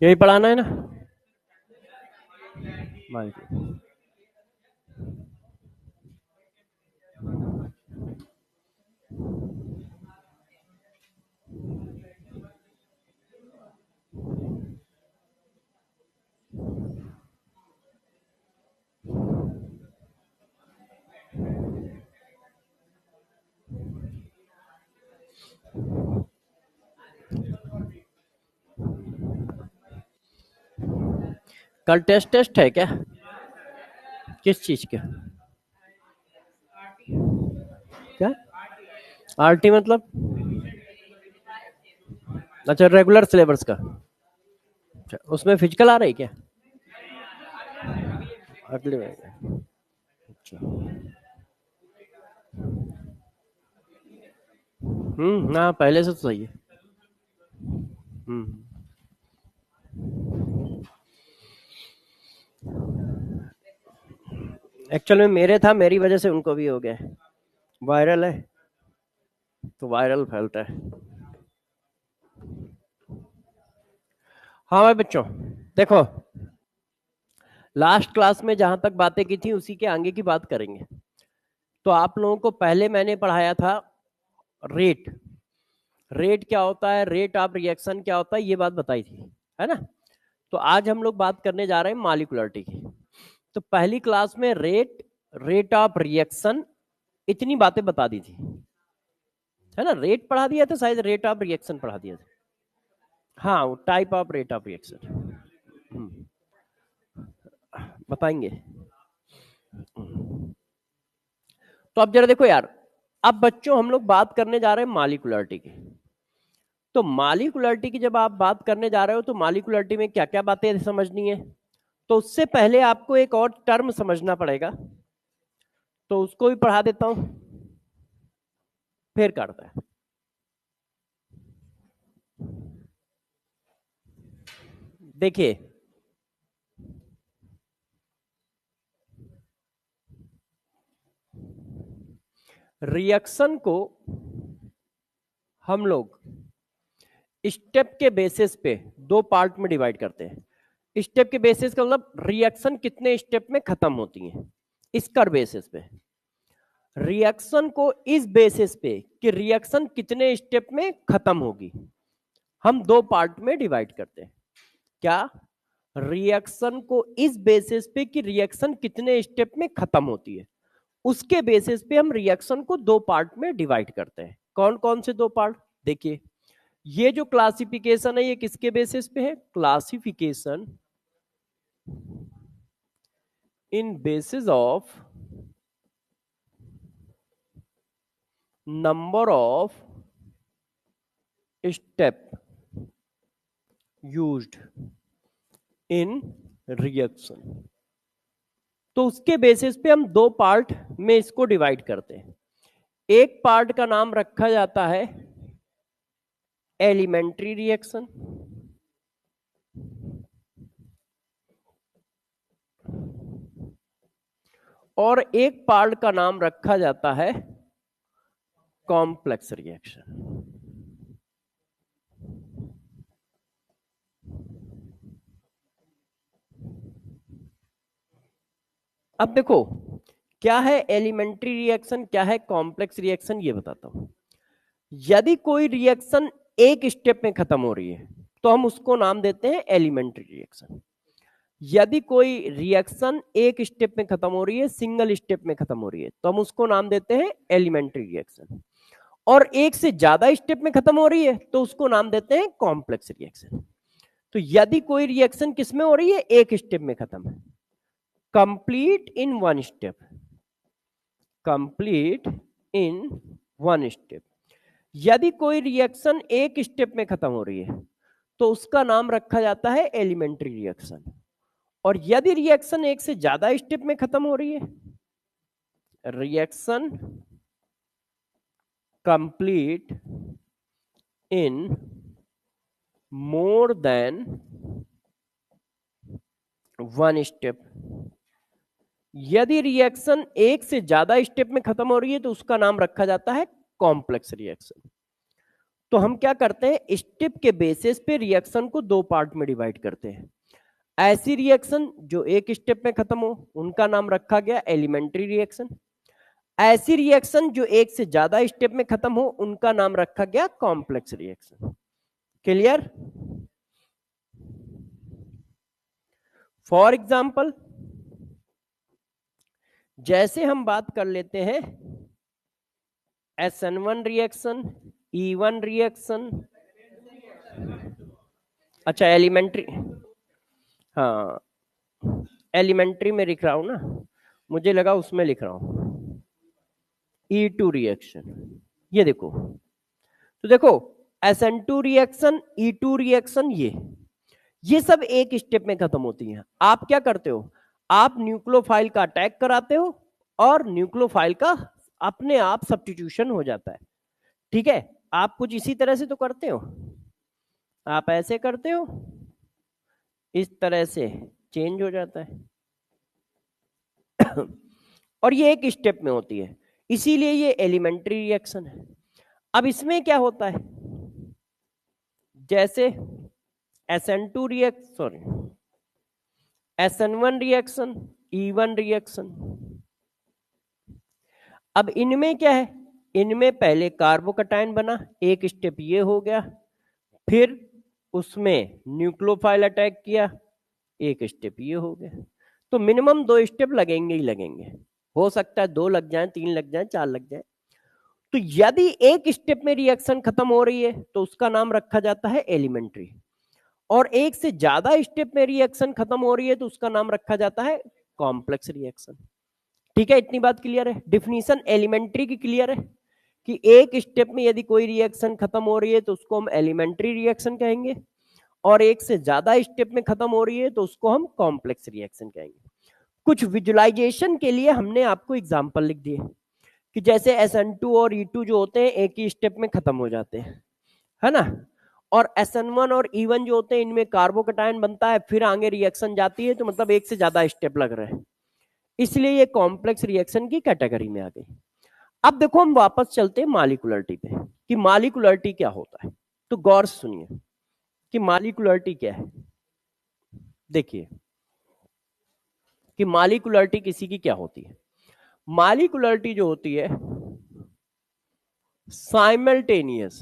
यही पढ़ाना है ना? कल टेस्ट है क्या? किस चीज का? क्या आरटी मतलब? अच्छा, रेगुलर सिलेबस का। अच्छा, उसमें फिजिकल आ रही क्या अगले महीने? अच्छा, हाँ पहले से तो सही है। एक्चुअल में मेरे था, मेरी वजह से उनको भी हो गया। वायरल है तो वायरल फैलता है। हाँ भाई बच्चों, देखो लास्ट क्लास में जहां तक बातें की थी उसी के आगे की बात करेंगे। तो आप लोगों को पहले मैंने पढ़ाया था रेट। रेट क्या होता है, रेट ऑफ रिएक्शन क्या होता है, ये बात बताई थी, है ना? तो आज हम लोग बात करने जा रहे हैं मॉलिक्यूलरिटी की। तो पहली क्लास में रेट, रेट ऑफ रिएक्शन, इतनी बातें बता दी थी, है ना? रेट पढ़ा दिया था शायद, रेट ऑफ रिएक्शन पढ़ा दिया था। हाँ, type of rate of reaction बताएंगे। तो अब जरा देखो यार, अब बच्चों हम लोग बात करने जा रहे हैं मॉलिक्यूलरिटी की। तो मॉलिक्यूलरिटी की जब आप बात करने जा रहे हो तो मॉलिक्यूलरिटी में क्या क्या बातें समझनी है, तो उससे पहले आपको एक और टर्म समझना पड़ेगा, तो उसको भी पढ़ा देता हूं, फिर करता है। देखिए, रिएक्शन को हम लोग स्टेप के बेसिस पे दो पार्ट में डिवाइड करते हैं। स्टेप के बेसिस का मतलब रिएक्शन कितने स्टेप में खत्म होती है, इसका बेसिस पे। रिएक्शन को इस बेसिस पे कि रिएक्शन कितने स्टेप में खत्म होगी, हम दो पार्ट में डिवाइड करते हैं। क्या? रिएक्शन को इस बेसिस पे कि रिएक्शन कितने स्टेप में खत्म होती है, उसके बेसिस पे हम रिएक्शन को दो पार्ट में डिवाइड करते हैं। कौन कौन से दो पार्ट? देखिए, ये जो क्लासिफिकेशन है ये किसके बेसिस पे है? Classification in basis of number of step used in reaction. तो उसके बेसिस पे हम दो पार्ट में इसको डिवाइड करते हैं। एक पार्ट का नाम रखा जाता है एलिमेंट्री रिएक्शन, और एक पार्ट का नाम रखा जाता है कॉम्प्लेक्स रिएक्शन। अब देखो, क्या है एलिमेंट्री रिएक्शन, क्या है कॉम्प्लेक्स रिएक्शन, ये बताता हूं। यदि कोई रिएक्शन एक स्टेप में खत्म हो रही है तो हम उसको नाम देते हैं एलिमेंट्री रिएक्शन। यदि कोई रिएक्शन एक स्टेप में खत्म हो रही है, सिंगल स्टेप में खत्म हो रही है, तो हम उसको नाम देते हैं एलिमेंट्री रिएक्शन। और एक से ज्यादा स्टेप में खत्म हो रही है तो उसको नाम देते हैं कॉम्प्लेक्स रिएक्शन। तो यदि कोई रिएक्शन किस में हो रही है, एक स्टेप में खत्म है, complete in one step, complete in one step. यदि कोई रिएक्शन एक स्टेप में खत्म हो रही है तो उसका नाम रखा जाता है एलिमेंट्री रिएक्शन। और यदि रिएक्शन एक से ज्यादा स्टेप में खत्म हो रही है, reaction complete in more than one step, यदि रिएक्शन एक से ज्यादा स्टेप में खत्म हो रही है तो उसका नाम रखा जाता है कॉम्प्लेक्स रिएक्शन। तो हम क्या करते हैं, स्टेप के बेसिस पे रिएक्शन को दो पार्ट में डिवाइड करते हैं। ऐसी रिएक्शन जो एक स्टेप में खत्म हो उनका नाम रखा गया एलिमेंट्री रिएक्शन, ऐसी रिएक्शन जो एक से ज्यादा स्टेप में खत्म हो उनका नाम रखा गया complex reaction. Clear? For example, जैसे हम बात कर लेते हैं SN1 रिएक्शन, E1 रिएक्शन, अच्छा एलिमेंट्री, हाँ एलिमेंट्री में लिख रहा हूं ना, मुझे लगा उसमें लिख रहा हूं। E2 रिएक्शन, ये देखो, तो देखो SN2 रिएक्शन, E2 रिएक्शन, ये सब एक स्टेप में खत्म होती हैं। आप क्या करते हो, आप न्यूक्लियोफाइल का अटैक कराते हो और न्यूक्लियोफाइल का अपने आप सब्स्टिट्यूशन हो जाता है। ठीक है, आप कुछ इसी तरह से तो करते हो, आप ऐसे करते हो, इस तरह से चेंज हो जाता है और ये एक स्टेप में होती है, इसीलिए ये एलिमेंट्री रिएक्शन है। अब इसमें क्या होता है, जैसे SN2 reaction, sorry SN1 reaction, E1 reaction, अब इनमें क्या है, इनमें पहले कार्बोकैटायन बना, एक स्टेप ये हो गया, फिर उसमें न्यूक्लियोफाइल अटैक किया, एक स्टेप ये हो गया। तो मिनिमम 2 स्टेप लगेंगे ही लगेंगे, हो सकता है 2 लग जाए, 3 लग जाए, 4 लग जाए। तो यदि एक स्टेप में रिएक्शन खत्म हो रही है तो उसका नाम रखा जाता है एलिमेंट्री, और एक से ज्यादा स्टेप में रिएक्शन खत्म हो रही है तो उसका नाम रखा जाता है कॉम्प्लेक्स रिएक्शन। ठीक है, इतनी बात क्लियर है? डिफिनीशन एलिमेंट्री की क्लियर है कि एक स्टेप में यदि कोई रिएक्शन खत्म हो रही है तो उसको हम एलिमेंट्री रिएक्शन कहेंगे, और एक से ज्यादा स्टेप में खत्म हो रही है तो उसको हम कॉम्प्लेक्स रिएक्शन कहेंगे। कुछ विजुअलाइजेशन के लिए हमने आपको एग्जांपल लिख दिए कि जैसे SN2 और E2 जो होते हैं एक ही स्टेप में खत्म हो जाते हैं, है ना, और SN1 और E1 जो होते हैं इनमें कार्बोकैटायन बनता है, फिर आगे रिएक्शन जाती है, तो मतलब एक से ज्यादा स्टेप लग रहे हैं, इसलिए ये कॉम्प्लेक्स रिएक्शन की कैटेगरी में आ गई। अब देखो हम वापस चलते हैं मॉलिक्यूलरिटी पे कि मॉलिक्यूलरिटी क्या होता है। तो गौर से सुनिए कि मॉलिक्यूलरिटी क्या है। देखिए कि मॉलिक्यूलरिटी किसी की क्या होती है। मॉलिक्यूलरिटी जो होती है साइमल्टेनियस,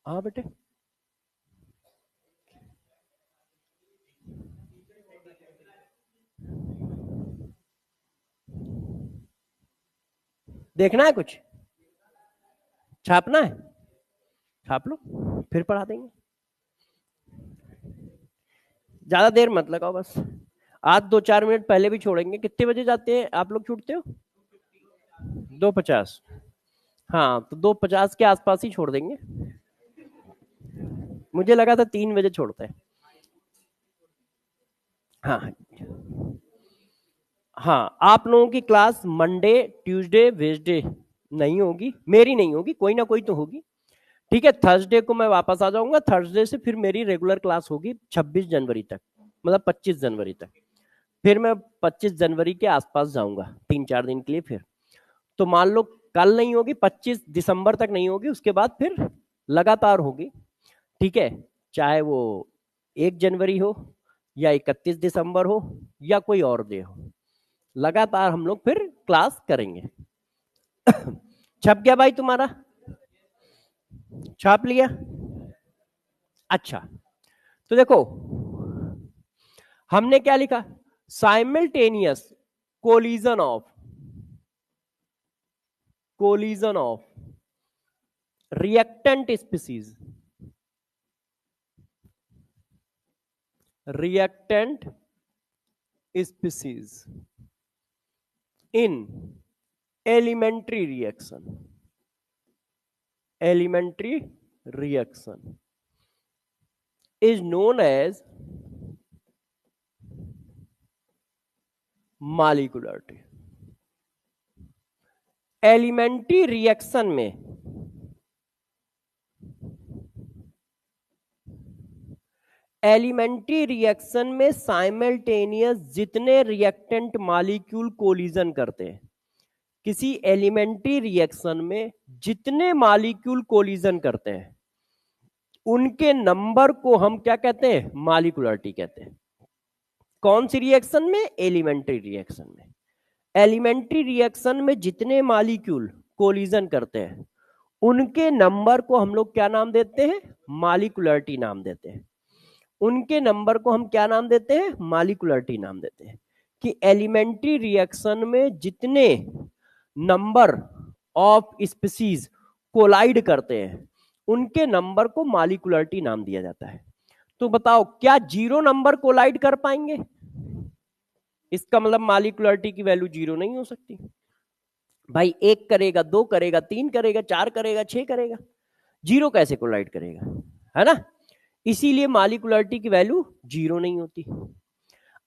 हाँ बेटे, देखना है कुछ, छापना है, छाप लो, फिर पढ़ा देंगे, ज्यादा देर मत लगाओ, बस आज 2-4 मिनट पहले भी छोड़ेंगे। कितने बजे जाते हैं आप लोग, छूटते हो? 2:50, हाँ तो 2:50 के आसपास ही छोड़ देंगे, मुझे लगा था 3 बजे छोड़ते हैं। हाँ हाँ, आप लोगों की क्लास मंडे, ट्यूसडे, वेडनेसडे नहीं होगी, मेरी नहीं होगी, कोई ना कोई तो होगी। ठीक है, थर्सडे को मैं वापस आ जाऊंगा, थर्सडे से फिर मेरी रेगुलर क्लास होगी 26 जनवरी तक, मतलब 25 जनवरी तक, फिर मैं 25 जनवरी के आसपास जाऊंगा 3-4 दिन के लिए। फिर तो मान लो कल नहीं होगी, 25 दिसंबर तक नहीं होगी, उसके बाद फिर लगातार होगी। ठीक है, चाहे वो 1 जनवरी हो या 31 दिसंबर हो या कोई और डे हो, लगातार हम लोग फिर क्लास करेंगे। छप गया भाई तुम्हारा, छाप लिया? अच्छा, तो देखो हमने क्या लिखा, simultaneous collision of reactant species in elementary reaction is known as molecularity. Elementary reaction में साइमल्टेनियस जितने रिएक्टेंट मॉलिक्यूल कोलिजन करते हैं, किसी एलिमेंट्री रिएक्शन में जितने मॉलिक्यूल कोलिजन करते हैं उनके नंबर को हम क्या कहते हैं, मॉलिक्यूलरिटी कहते हैं। कौन सी रिएक्शन में, एलिमेंट्री रिएक्शन में। एलिमेंट्री रिएक्शन में जितने मॉलिक्यूल कोलिजन करते हैं उनके नंबर को हम लोग क्या नाम देते हैं, मॉलिक्यूलरिटी नाम देते हैं। उनके नंबर को हम क्या नाम देते हैं, मॉलिक्यूलरिटी नाम देते हैं। कि एलिमेंट्री रिएक्शन में जितने नंबर ऑफ स्पीसीज कोलाइड करते हैं उनके नंबर को मॉलिक्यूलरिटी नाम दिया जाता है। तो बताओ क्या 0 नंबर कोलाइड कर पाएंगे? इसका मतलब मॉलिक्यूलरिटी की वैल्यू 0 नहीं हो सकती। भाई 1 करेगा, 2 करेगा, 3 करेगा, 4 करेगा, 6 करेगा, 0 कैसे कोलाइड करेगा, है ना। इसीलिए मॉलिक्यूलरिटी की वैल्यू 0 नहीं होती।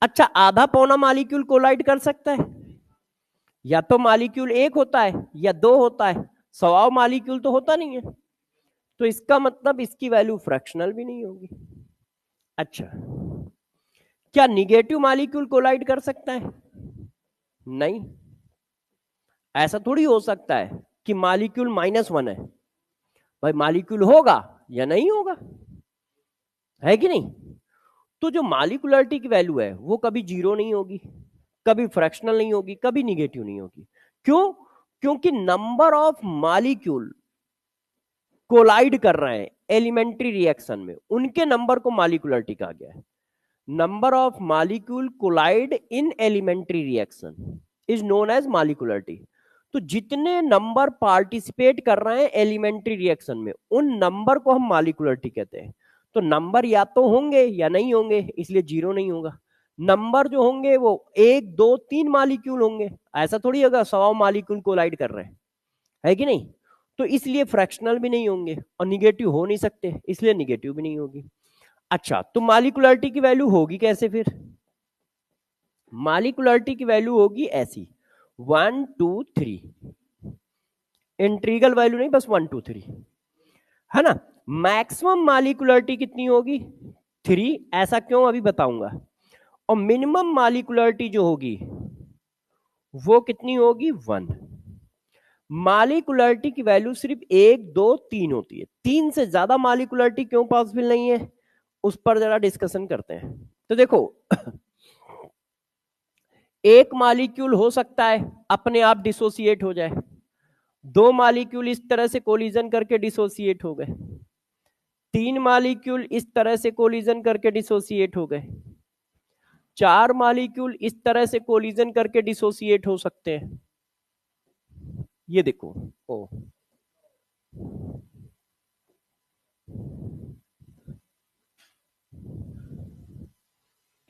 अच्छा, आधा पौना मॉलिक्यूल कोलाइड कर सकता है? या तो मॉलिक्यूल 1 होता है या 2 होता है, 100 मॉलिक्यूल तो होता नहीं है। तो इसका मतलब इसकी वैल्यू फ्रैक्शनल भी नहीं होगी। अच्छा, क्या निगेटिव मॉलिक्यूल कोलाइड कर सकता है? नहीं, ऐसा थोड़ी हो सकता है कि मॉलिक्यूल -1 है। भाई मॉलिक्यूल होगा या नहीं होगा, है कि नहीं। तो जो मॉलिक्यूलरिटी की वैल्यू है वो कभी 0 नहीं होगी, कभी फ्रैक्शनल नहीं होगी, कभी निगेटिव नहीं होगी। क्यों? क्योंकि नंबर ऑफ मॉलिक्यूल कोलाइड कर रहे हैं एलिमेंट्री रिएक्शन में, उनके नंबर को मॉलिक्यूलरिटी कहा गया है। Number of molecule collide in elementary reaction is known as molecularity. तो जितने नंबर पार्टिसिपेट कर रहे हैं एलिमेंट्री रिएक्शन में उन नंबर को हम मॉलिक्यूलरिटी कहते हैं। तो नंबर या तो होंगे या नहीं होंगे, इसलिए 0 नहीं होगा। नंबर जो होंगे वो 1, 2, 3 मॉलिक्यूल होंगे, ऐसा थोड़ी होगा 100 मॉलिक्यूल कोलाइड कर रहे हैं, है कि नहीं। तो इसलिए फ्रैक्शनल भी नहीं होंगे और निगेटिव हो नहीं सकते, इसलिए निगेटिव भी नहीं होगी। अच्छा, तो मॉलिक्यूलरिटी की वैल्यू होगी कैसे फिर? मॉलिक्यूलरिटी की वैल्यू होगी ऐसी 1 2 3, इंट्रीगल वैल्यू नहीं, बस 1 2 3, है ना। मैक्सिमम मॉलिक्यूलरिटी कितनी होगी? 3। ऐसा क्यों, अभी बताऊंगा। और मिनिमम मॉलिक्यूलरिटी जो होगी वो कितनी होगी? 1। मॉलिक्यूलरिटी की वैल्यू सिर्फ 1 2 3 होती है, 3 से ज्यादा मॉलिक्यूलरिटी क्यों पॉसिबल नहीं है, उस पर जरा डिस्कशन करते हैं। तो देखो एक मॉलिक्यूल हो सकता है अपने आप डिसोसिएट हो जाए, 2 मॉलिक्यूल इस तरह से कोलिजन करके डिसोसिएट हो गए, 3 मॉलिक्यूल इस तरह से कोलिजन करके डिसोसिएट हो गए, 4 मॉलिक्यूल इस तरह से कोलिजन करके डिसोसिएट हो सकते हैं। ये देखो, ओ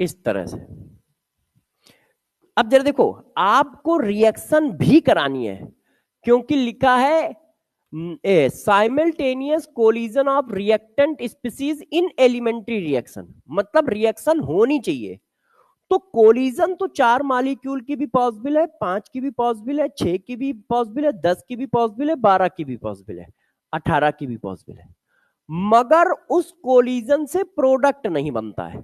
इस तरह से। अब जरा देखो, आपको रिएक्शन भी करानी है क्योंकि लिखा है simultaneous collision of reactant species in elementary reaction, मतलब रिएक्शन होनी चाहिए। तो कोलिजन तो 4 मॉलिक्यूल की भी पॉसिबल है, 5 की भी पॉसिबल है, 6 की भी पॉसिबल है, 10 की भी पॉसिबल है, 12 की भी पॉसिबल है, 18 की भी पॉसिबल है, मगर उस कोलिजन से प्रोडक्ट नहीं बनता है।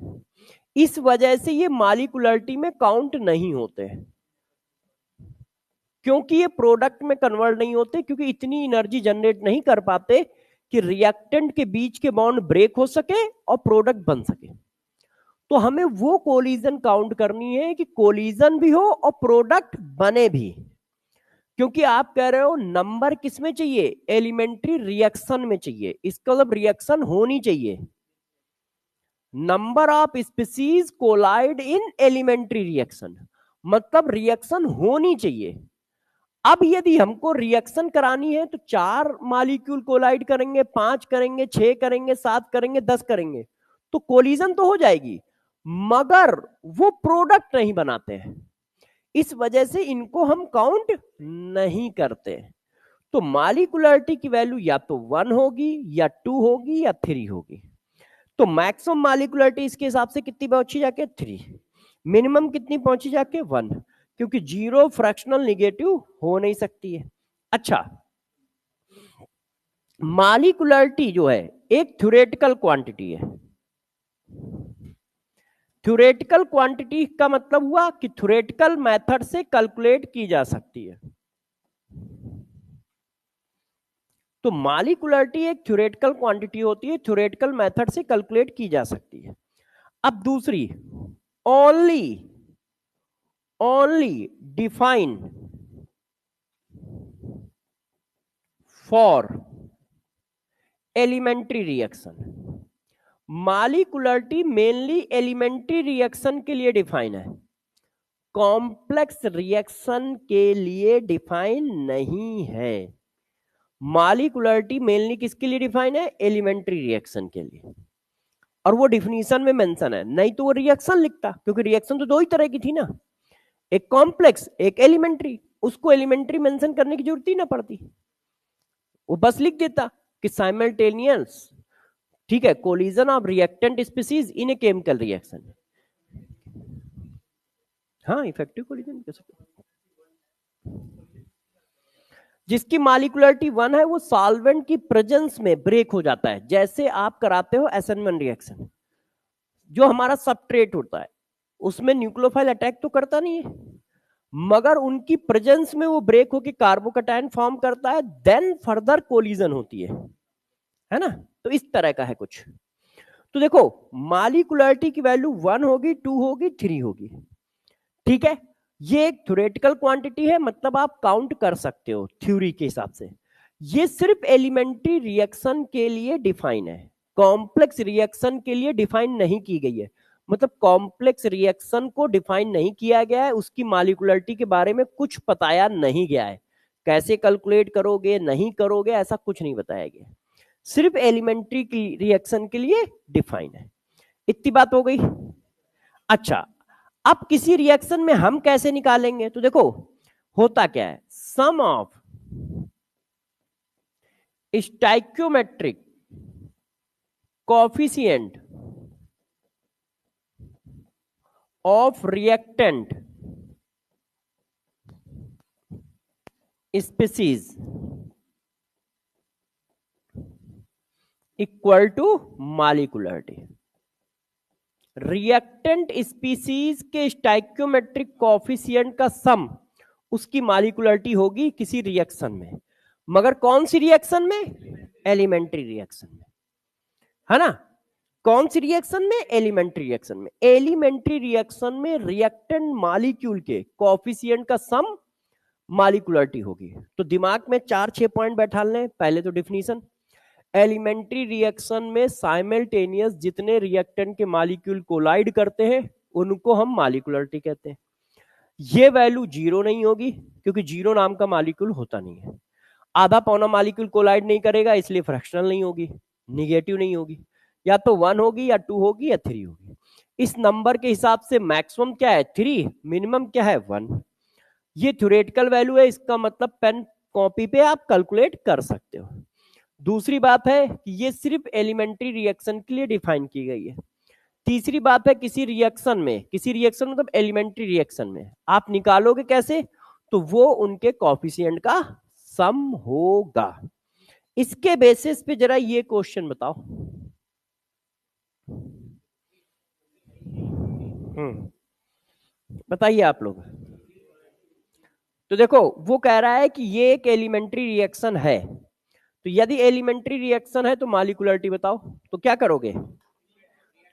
इस वजह से ये मॉलिक्यूलरिटी में काउंट नहीं होते हैं, क्योंकि ये प्रोडक्ट में कन्वर्ट नहीं होते, क्योंकि इतनी एनर्जी जनरेट नहीं कर पाते कि रिएक्टेंट के बीच के बॉन्ड ब्रेक हो सके और प्रोडक्ट बन सके। तो हमें वो कोलिजन काउंट करनी है कि कोलिजन भी हो और प्रोडक्ट बने भी, क्योंकि आप कह रहे हो नंबर किस में चाहिए, एलिमेंट्री रिएक्शन में चाहिए, इसका मतलब रिएक्शन होनी चाहिए। Number of species collide in elementary reaction, मतलब रिएक्शन होनी चाहिए। अब यदि हमको रिएक्शन करानी है तो 4 मॉलिक्यूल कोलाइड करेंगे, 5 करेंगे, 6 करेंगे, 7 करेंगे, 10 करेंगे, तो कोलिजन तो हो जाएगी, मगर वो प्रोडक्ट नहीं बनाते हैं, इस वजह से इनको हम काउंट नहीं करते। तो मॉलिक्यूलरिटी की वैल्यू या तो 1 होगी या 2 होगी या 3 होगी। तो मैक्सिमम मॉलिक्यूलरिटी इसके हिसाब से कितनी पहुंची जाके 3, मिनिमम कितनी पहुंची जाके 1, क्योंकि 0 फ्रैक्शनल निगेटिव हो नहीं सकती है। अच्छा, मॉलिक्यूलरिटी जो है एक थ्योरेटिकल क्वांटिटी है। थ्योरेटिकल क्वांटिटी का मतलब हुआ कि थ्योरेटिकल मेथड से कैलकुलेट की जा सकती है। तो मॉलिक्यूलरिटी एक थ्योरेटिकल क्वांटिटी होती है, थ्योरेटिकल मेथड से कैलकुलेट की जा सकती है। अब दूसरी, only define for elementary reaction. Molecularity mainly elementary reaction के लिए डिफाइन है, कॉम्प्लेक्स रिएक्शन के लिए डिफाइन नहीं है। मॉलिक्यूलरिटी मेनली किसके लिए डिफाइन है? एलिमेंट्री रिएक्शन के लिए, और वो डिफिनीशन में मेंशन है, नहीं तो वो रिएक्शन लिखता, क्योंकि रिएक्शन तो दो ही तरह की थी ना, एक कॉम्प्लेक्स एक एलिमेंट्री, उसको एलिमेंट्री मेंशन करने की जरूरत ही ना पड़ती, वो बस लिख देता कि साइमल्टेनियस, ठीक है, collision of reactant species in a chemical reaction. हाँ, इफेक्टिव कोलिजन कह सकते, जिसकी मॉलिक्यूलरिटी 1 है वो सॉल्वेंट की प्रेजेंस में ब्रेक हो जाता है। जैसे आप कराते हो एसेनमन रिएक्शन, जो हमारा सबस्ट्रेट होता है उसमें न्यूक्लियोफाइल अटैक तो करता नहीं है, मगर उनकी प्रेजेंस में वो ब्रेक होकर कार्बोकैटायन फॉर्म करता है, देन फर्दर कोलिजन होती है ना। तो इस तरह का है कुछ। तो देखो, मॉलिक्यूलरिटी की वैल्यू 1 होगी, 2 होगी, 3 होगी, ठीक है। ये एक थ्योरेटिकल क्वांटिटी है, मतलब आप काउंट कर सकते हो थ्योरी के हिसाब से। ये सिर्फ एलिमेंट्री रिएक्शन के लिए डिफाइन है, कॉम्प्लेक्स रिएक्शन के लिए डिफाइन नहीं की गई है। मतलब कॉम्प्लेक्स रिएक्शन को डिफाइन नहीं किया गया है, उसकी मॉलिक्यूलरिटी के बारे में कुछ बताया नहीं गया है, कैसे कैलकुलेट करोगे नहीं करोगे ऐसा कुछ नहीं बताया गया, सिर्फ एलिमेंट्री की रिएक्शन के लिए डिफाइन है। इतनी बात हो गई। अच्छा, अब किसी रिएक्शन में हम कैसे निकालेंगे? तो देखो, होता क्या है, sum of stoichiometric coefficient of reactant species equal to molecularity. Reactant species के स्टाइक्योमेट्रिक कोएफिशिएंट का सम उसकी मॉलिक्यूलरिटी होगी किसी रिएक्शन में, मगर कौन सी रिएक्शन में? एलिमेंट्री रिएक्शन में, है ना। कौन सी रिएक्शन में? एलिमेंट्री रिएक्शन में। एलिमेंट्री रिएक्शन में रिएक्टेंट मॉलिक्यूल के कोएफिशिएंट का सम मॉलिक्यूलरिटी होगी। तो दिमाग में 4-6 पॉइंट बैठा लें। पहले तो डिफिनीशन, एलिमेंट्री रिएक्शन में साइमल्टेनियस जितने रिएक्टेंट के मॉलिक्यूल कोलाइड करते हैं उनको हम मॉलिक्यूलरिटी कहते हैं। ये वैल्यू 0 नहीं होगी, क्योंकि 0 नाम का मॉलिक्यूल होता नहीं है। आधा पौना मॉलिक्यूल कोलाइड नहीं करेगा, इसलिए फ्रैक्शनल नहीं होगी, निगेटिव नहीं होगी। या तो 1 होगी या 2 होगी या 3 होगी। इस नंबर के हिसाब से मैक्सिमम क्या है? 3, मिनिमम क्या है? 1। ये थ्योरेटिकल वैल्यू है, इसका मतलब पेन कॉपी पे आप कैलकुलेट कर सकते हो। दूसरी बात है कि ये सिर्फ एलिमेंट्री रिएक्शन के लिए डिफाइन की गई है। तीसरी बात है, किसी रिएक्शन में, किसी रिएक्शन मतलब एलिमेंट्री रिएक्शन में आप निकालोगे कैसे? तो वो उनके कोएफिशिएंट का सम होगा। इसके बेसिस पे जरा ये क्वेश्चन बताओ। बताइए आप लोग। तो देखो, वो कह रहा है कि ये एक एलिमेंट्री रिएक्शन है, तो यदि एलिमेंट्री रिएक्शन है तो मॉलिक्यूलरिटी बताओ, तो क्या करोगे?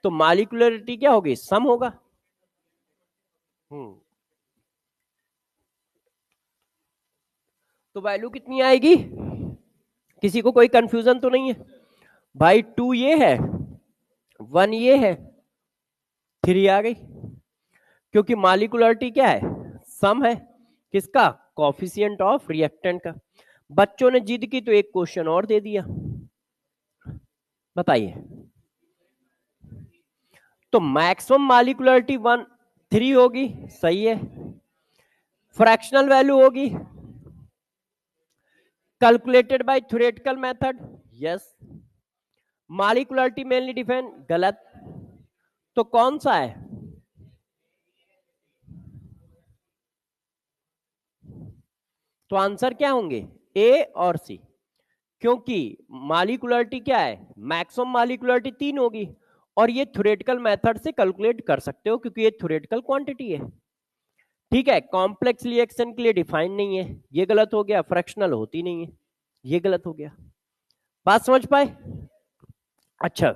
तो मॉलिक्यूलरिटी क्या होगी? सम होगा। तो वैल्यू कितनी आएगी? किसी को कोई कंफ्यूजन तो नहीं है भाई? 2 ये है, 1 ये है, 3 आ गई, क्योंकि मॉलिक्यूलरिटी क्या है, सम है किसका, कोफिशिएंट ऑफ रिएक्टेंट का। बच्चों ने जिद की तो एक क्वेश्चन और दे दिया, बताइए। तो मैक्सिमम मॉलिक्यूलरिटी 3 होगी, सही है। फ्रैक्शनल वैल्यू होगी calculated by theoretical method, yes. Molecularity mainly define, गलत। तो कौन सा है, तो आंसर क्या होंगे, ए और सी, क्योंकि मॉलिक्यूलरिटी क्या है, मैक्सिमम मॉलिक्यूलरिटी 3 होगी, और ये थ्योरेटिकल मेथड से कैलकुलेट कर सकते हो क्योंकि ये थ्योरेटिकल क्वांटिटी है। ठीक है, कॉम्प्लेक्स रिएक्शन के लिए डिफाइन नहीं है, ये गलत हो गया। फ्रैक्शनल होती नहीं है, ये गलत हो गया। बात समझ पाए? अच्छा,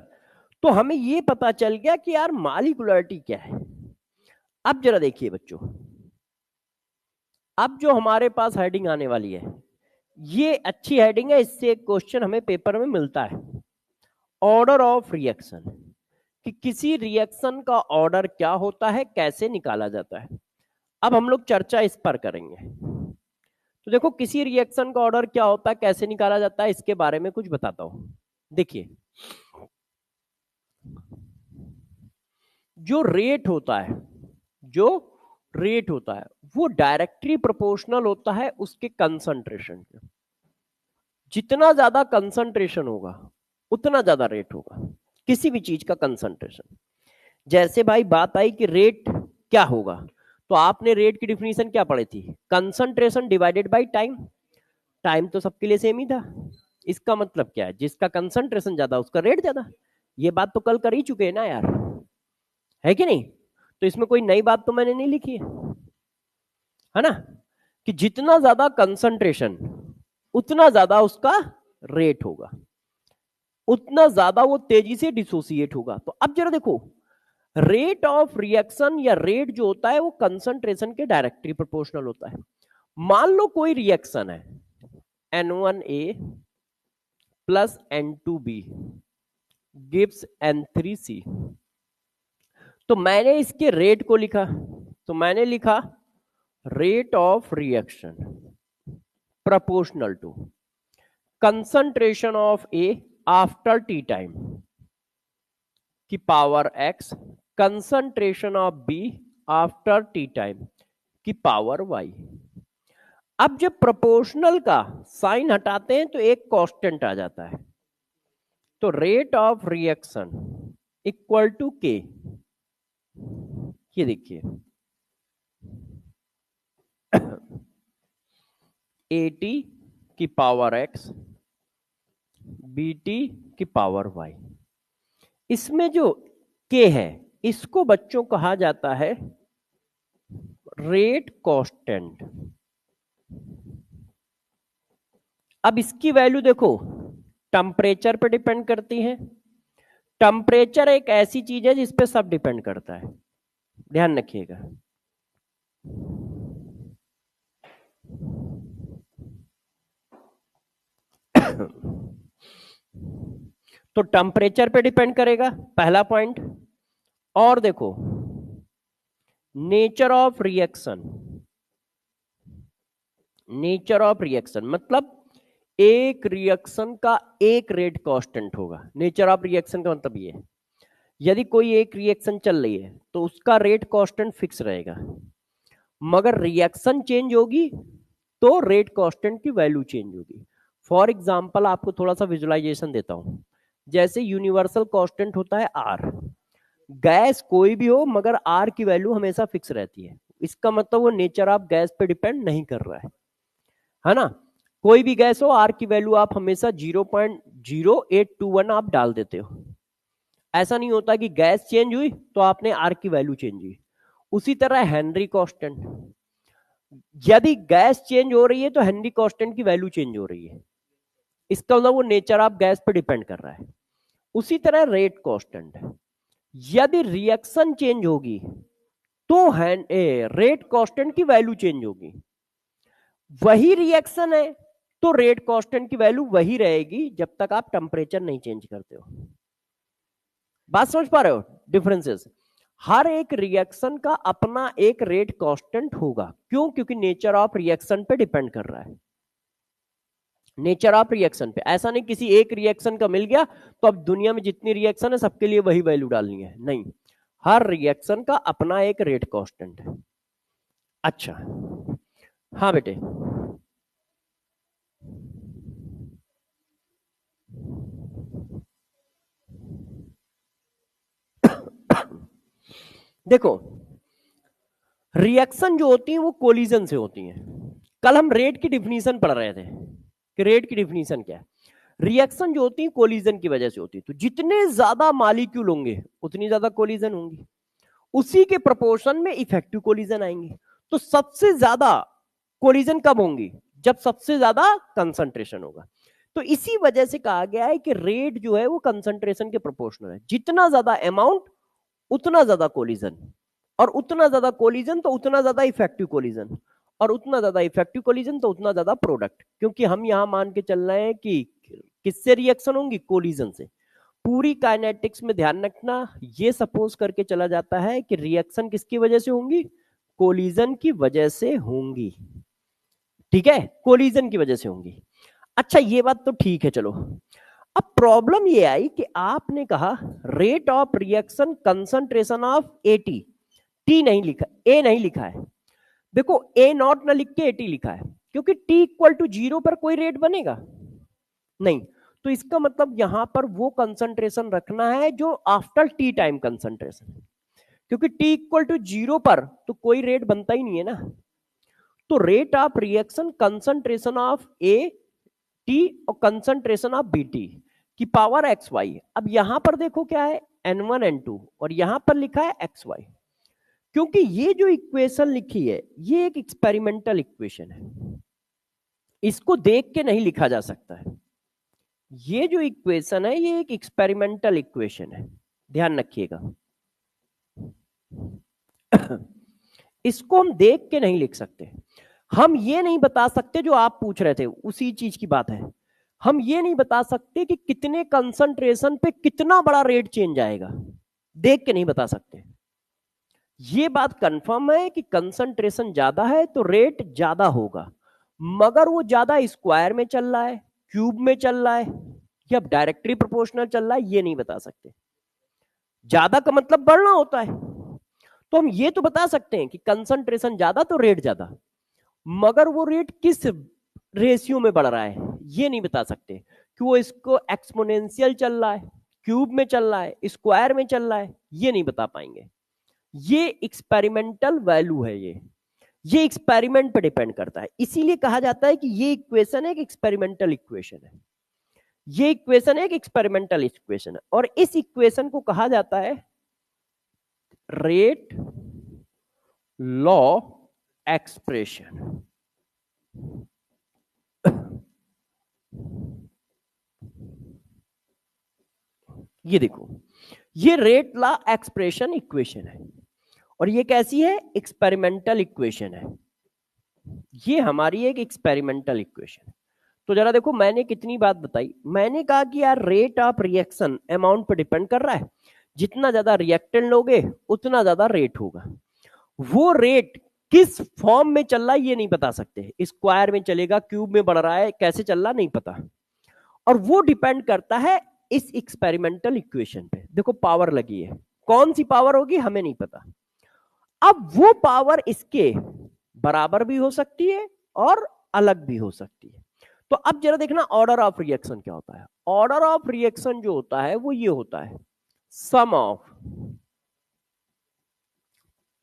तो हमें ये पता चल गया कि यार मॉलिक्यूलरिटी क्या है। अब जरा देखिए बच्चों, अब जो हमारे पास हेडिंग आने वाली है, ये अच्छी हेडिंग है, इससे एक क्वेश्चन हमें पेपर में मिलता है। ऑर्डर ऑफ रिएक्शन, कि किसी रिएक्शन का ऑर्डर क्या होता है, कैसे निकाला जाता है। अब हम लोग चर्चा इस पर करेंगे। तो देखो, किसी रिएक्शन का ऑर्डर क्या होता है, कैसे निकाला जाता है, इसके बारे में कुछ बताता हूं। देखिए, जो रेट होता है, जो रेट होता है वो डायरेक्टली प्रोपोर्शनल होता है उसके कंसंट्रेशन के। जितना ज्यादा कंसंट्रेशन होगा उतना ज्यादा रेट होगा, किसी भी चीज का कंसंट्रेशन। जैसे भाई बात आई कि रेट क्या होगा, तो आपने रेट की डिफिनीशन क्या पढ़ी थी, concentration divided by time. Time तो सबके लिए सेम ही था। इसका मतलब क्या है, जिसका कंसंट्रेशन ज्यादा उसका रेट ज्यादा। ये बात तो कल कर ही चुके हैं ना यार, है कि नहीं? तो इसमें कोई नई बात तो मैंने नहीं लिखी है ना, कि जितना ज्यादा कंसंट्रेशन उतना ज्यादा उसका रेट होगा, उतना ज्यादा वो तेजी से डिसोसिएट होगा। तो अब जरा देखो, रेट ऑफ रिएक्शन या रेट जो होता है वो कंसंट्रेशन के डायरेक्टली प्रोपोर्शनल होता है। मान लो कोई रिएक्शन है N1A plus N2B gives N3C। तो मैंने इसके रेट को लिखा, तो मैंने लिखा rate of reaction proportional to concentration of A after T time की power x, concentration of B after T time की पावर y। अब जब प्रोपोर्शनल का साइन हटाते हैं तो एक कांस्टेंट आ जाता है, तो rate of reaction equal to k, ये देखिए AT की पावर x BT की पावर y। इसमें जो k है इसको बच्चों कहा जाता है रेट कांस्टेंट। अब इसकी वैल्यू देखो टेम्परेचर पे डिपेंड करती है। टेम्परेचर एक ऐसी चीज है जिस पे सब डिपेंड करता है, ध्यान रखिएगा। तो टेम्परेचर पे डिपेंड करेगा, पहला पॉइंट। और देखो nature of reaction, nature of reaction मतलब एक रिएक्शन का एक रेट कांस्टेंट होगा। नेचर ऑफ रिएक्शन का मतलब ये है, यदि कोई एक रिएक्शन चल रही है तो उसका रेट कांस्टेंट फिक्स रहेगा, मगर रिएक्शन चेंज होगी तो रेट कांस्टेंट की वैल्यू चेंज होगी। फॉर एग्जांपल आपको थोड़ा सा विजुअलाइजेशन देता हूं, जैसे यूनिवर्सल कांस्टेंट होता है आर, गैस कोई भी हो मगर आर की वैल्यू हमेशा फिक्स रहती है। इसका मतलब वो नेचर ऑफ गैस पे डिपेंड नहीं कर रहा है ना। कोई भी गैस हो आर की वैल्यू आप हमेशा 0.0821 आप डाल देते हो। ऐसा नहीं होता कि गैस चेंज हुई तो आपने आर की वैल्यू चेंज हुई। उसी तरह हेनरी कांस्टेंट, यदि गैस चेंज हो रही है तो हेनरी कांस्टेंट की वैल्यू चेंज हो रही है, इसका मतलब वो नेचर ऑफ गैस पर डिपेंड कर रहा है। उसी तरह रेट कांस्टेंट, यदि रिएक्शन चेंज होगी तो रेट कांस्टेंट की वैल्यू चेंज होगी। वही रिएक्शन है तो रेट कांस्टेंट की वैल्यू वही रहेगी जब तक आप टेम्परेचर नहीं चेंज करते हो। बात समझ पा रहे हो डिफरेंसेस? हर एक रिएक्शन का अपना एक रेट कांस्टेंट होगा। क्यों? क्योंकि नेचर ऑफ रिएक्शन पे डिपेंड कर रहा है, नेचर ऑफ रिएक्शन पे। ऐसा नहीं किसी एक रिएक्शन का मिल गया तो अब दुनिया में जितनी रिएक्शन है सबके लिए वही वैल्यू डालनी है, नहीं, हर रिएक्शन का अपना एक रेट कांस्टेंट है। अच्छा, हाँ बेटे, देखो रिएक्शन जो होती है वो कोलिजन से होती है। कल हम रेट की डिफिनीशन पढ़ रहे थे कि रेट की डिफिनीशन क्या है। रिएक्शन जो होती है कोलिजन की वजह से होती है, तो जितने ज्यादा मॉलिक्यूल होंगे उतनी ज्यादा कोलिजन होंगी, उसी के प्रोपोर्शन में इफेक्टिव कोलिजन आएंगे। तो सबसे ज्यादा कोलिजन कब होंगी? जब सबसे ज्यादा कंसंट्रेशन होगा। तो इसी वजह से कहा गया है कि रेट जो है वो कंसंट्रेशन के प्रोपोर्शनल है। जितना ज्यादा अमाउंट उतना ज्यादा कोलिजन, और उतना ज्यादा कोलिजन तो उतना ज्यादा इफेक्टिव कोलिजन, और उतना ज्यादा इफेक्टिव कोलिजन तो उतना ज्यादा प्रोडक्ट। क्योंकि हम यहां मान के चल रहे हैं कि किससे रिएक्शन होंगी? कोलिजन से। पूरी काइनेटिक्स में ध्यान रखना, ये सपोज करके चला जाता है कि रिएक्शन किसकी वजह से होंगी? कोलिजन की वजह से होंगी। ठीक है, कोलिजन की वजह से होंगी। अच्छा, ये बात तो ठीक है, चलो। अब प्रॉब्लम ये आई कि आपने कहा rate of reaction concentration of eighty, T नहीं लिखा, ए नहीं लिखा है। देखो ए नॉट ना लिख के एटी लिखा है, क्योंकि टी इक्वल टू जीरो पर कोई रेट बनेगा नहीं। तो इसका मतलब यहां पर वो कंसंट्रेशन रखना है जो आफ्टर टी टाइम कंसंट्रेशन, क्योंकि टी इक्वल टू जीरो पर तो कोई रेट बनता ही नहीं है ना। तो rate of reaction concentration of A T और कंसंट्रेशन ऑफ बी टी की पावर एक्स वाई। अब यहां पर देखो क्या है, एन वन एन टू, और यहां पर लिखा है एक्स वाई। क्योंकि ये जो इक्वेशन लिखी है ये एक एक्सपेरिमेंटल इक्वेशन है, इसको देख के नहीं लिखा जा सकता है। ये जो इक्वेशन है ये एक एक्सपेरिमेंटल इक्वेशन है, ध्यान रखिएगा। इसको हम देख के नहीं लिख सकते। हम ये नहीं बता सकते, जो आप पूछ रहे थे उसी चीज की बात है, हम ये नहीं बता सकते कि कितने कंसंट्रेशन पे कितना बड़ा रेट चेंज आएगा, देख के नहीं बता सकते। ये बात कंफर्म है कि कंसंट्रेशन ज्यादा है तो रेट ज्यादा होगा, मगर वो ज्यादा स्क्वायर में चल रहा है, क्यूब में चल रहा है, या डायरेक्टली प्रोपोर्शनल चल रहा है, ये नहीं बता सकते। ज्यादा का मतलब बढ़ना होता है। तो हम ये तो बता सकते हैं कि कंसंट्रेशन ज्यादा तो रेट ज्यादा, मगर वो रेट किस रेशियो में बढ़ रहा है ये नहीं बता सकते कि वो इसको एक्सपोनेंशियल चल रहा है, क्यूब में चल रहा है, स्क्वायर में चल रहा है, ये नहीं बता पाएंगे। ये एक्सपेरिमेंटल वैल्यू है, ये एक्सपेरिमेंट पर डिपेंड करता है। इसीलिए कहा जाता है कि ये इक्वेशन एक एक्सपेरिमेंटल इक्वेशन है, ये इक्वेशन एक एक्सपेरिमेंटल इक्वेशन है, और इस इक्वेशन को कहा जाता है रेट लॉ एक्सप्रेशन। ये देखो, ये रेट लॉ एक्सप्रेशन इक्वेशन है, और ये कैसी है? एक्सपेरिमेंटल इक्वेशन है। ये हमारी एक एक्सपेरिमेंटल इक्वेशन है। तो जरा देखो, मैंने कितनी बात बताई। मैंने कहा कि यार रेट ऑफ रिएक्शन अमाउंट पर डिपेंड कर रहा है, जितना ज्यादा रिएक्टेंट लोगे उतना ज्यादा रेट होगा। वो रेट किस फॉर्म में चल रहा है ये नहीं बता सकते, स्क्वायर में चलेगा, क्यूब में बढ़ रहा है, कैसे चल रहा नहीं पता, और वो डिपेंड करता है इस एक्सपेरिमेंटल इक्वेशन पे। देखो पावर लगी है, कौन सी पावर होगी हमें नहीं पता। अब वो पावर इसके बराबर भी हो सकती है और अलग भी हो सकती है। तो अब जरा देखना ऑर्डर ऑफ रिएक्शन क्या होता है। ऑर्डर ऑफ रिएक्शन जो होता है वो ये होता है sum of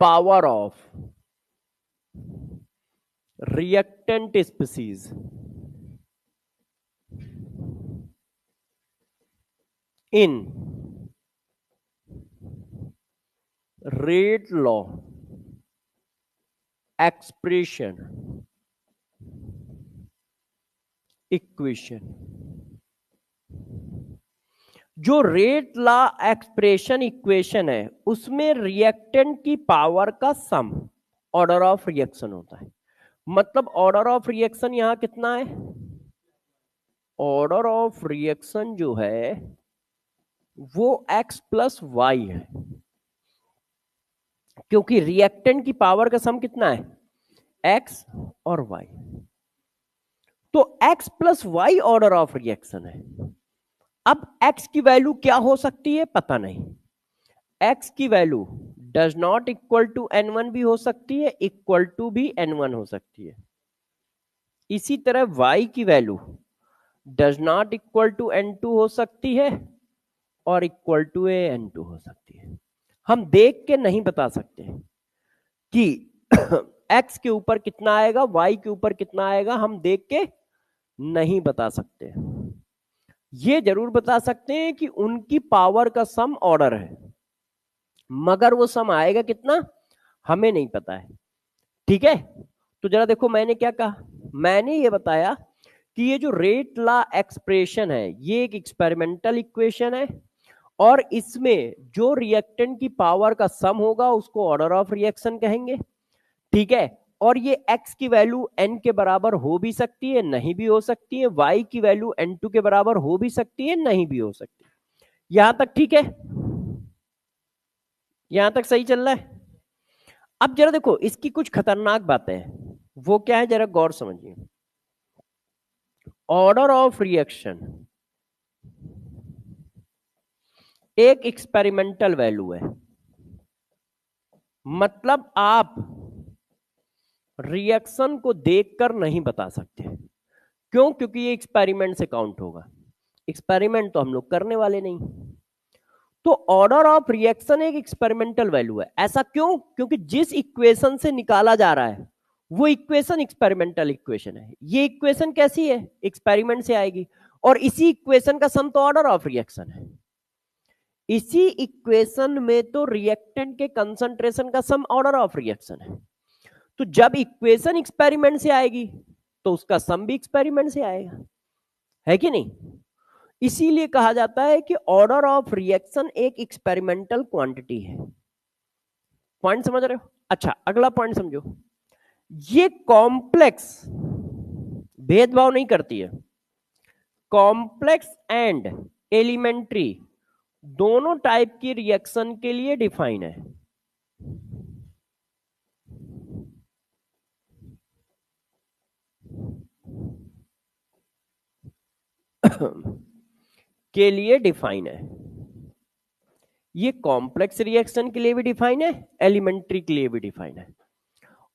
power of reactant species in rate law expression equation. जो रेट लॉ एक्सप्रेशन इक्वेशन है उसमें रिएक्टेंट की पावर का सम ऑर्डर ऑफ रिएक्शन होता है। मतलब ऑर्डर ऑफ रिएक्शन यहां कितना है? ऑर्डर ऑफ रिएक्शन जो है वो x प्लस वाई है। क्योंकि रिएक्टेंट की पावर का सम कितना है, एक्स और वाई। तो x plus y order of reaction है। अब x की वैल्यू क्या हो सकती है पता नहीं, x की value does not equal to n1 भी हो सकती है, इक्वल टू भी n1 हो सकती है। इसी तरह y की value does not equal to n2 हो सकती है और इक्वल टू n2 हो सकती है। हम देख के नहीं बता सकते कि x के ऊपर कितना आएगा, y के ऊपर कितना आएगा, हम देख के नहीं बता सकते। ये जरूर बता सकते हैं कि उनकी पावर का सम ऑर्डर है, मगर वो सम आएगा कितना हमें नहीं पता है। ठीक है, तो जरा देखो मैंने क्या कहा, मैंने ये बताया कि ये जो रेट लॉ एक्सप्रेशन है ये एक एक्सपेरिमेंटल इक्वेशन है, और इसमें जो रिएक्टेंट की पावर का सम होगा उसको ऑर्डर ऑफ रिएक्शन कहेंगे। ठीक है, और ये x की वैल्यू n के बराबर हो भी सकती है, नहीं भी हो सकती है, y की वैल्यू n2 के बराबर हो भी सकती है, नहीं भी हो सकती है। यहां तक ठीक है, यहां तक सही चल रहा है। अब जरा देखो इसकी कुछ खतरनाक बातें हैं, वो क्या है जरा गौर समझिए। ऑर्डर ऑफ रिएक्शन एक एक्सपेरिमेंटल वैल्यू है, मतलब आप रिएक्शन को देखकर नहीं बता सकते। क्यों? क्योंकि ये एक्सपेरिमेंट से काउंट होगा, एक्सपेरिमेंट तो हम लोग करने वाले नहीं। तो ऑर्डर ऑफ रिएक्शन एक एक्सपेरिमेंटल वैल्यू है। ऐसा क्यों? क्योंकि जिस इक्वेशन से निकाला जा रहा है वो इक्वेशन एक्सपेरिमेंटल इक्वेशन है। ये इक्वेशन कैसी है, एक्सपेरिमेंट से आएगी, और इसी इक्वेशन का सम तो ऑर्डर ऑफ रिएक्शन है। इसी इक्वेशन में तो रिएक्टेंट के कंसंट्रेशन का सम ऑर्डर ऑफ रिएक्शन है। तो जब इक्वेशन एक्सपेरिमेंट से आएगी तो उसका सम भी एक्सपेरिमेंट से आएगा, है कि नहीं? इसीलिए कहा जाता है कि ऑर्डर ऑफ रिएक्शन एक एक्सपेरिमेंटल क्वांटिटी है। पॉइंट समझ रहे हो? अच्छा, अगला पॉइंट समझो। ये कॉम्प्लेक्स भेदभाव नहीं करती है, कॉम्प्लेक्स एंड एलिमेंट्री दोनों टाइप की रिएक्शन के लिए डिफाइन है। के लिए डिफाइन है। ये कॉम्प्लेक्स रिएक्शन के लिए भी डिफाइन है, एलिमेंट्री के लिए भी डिफाइन है।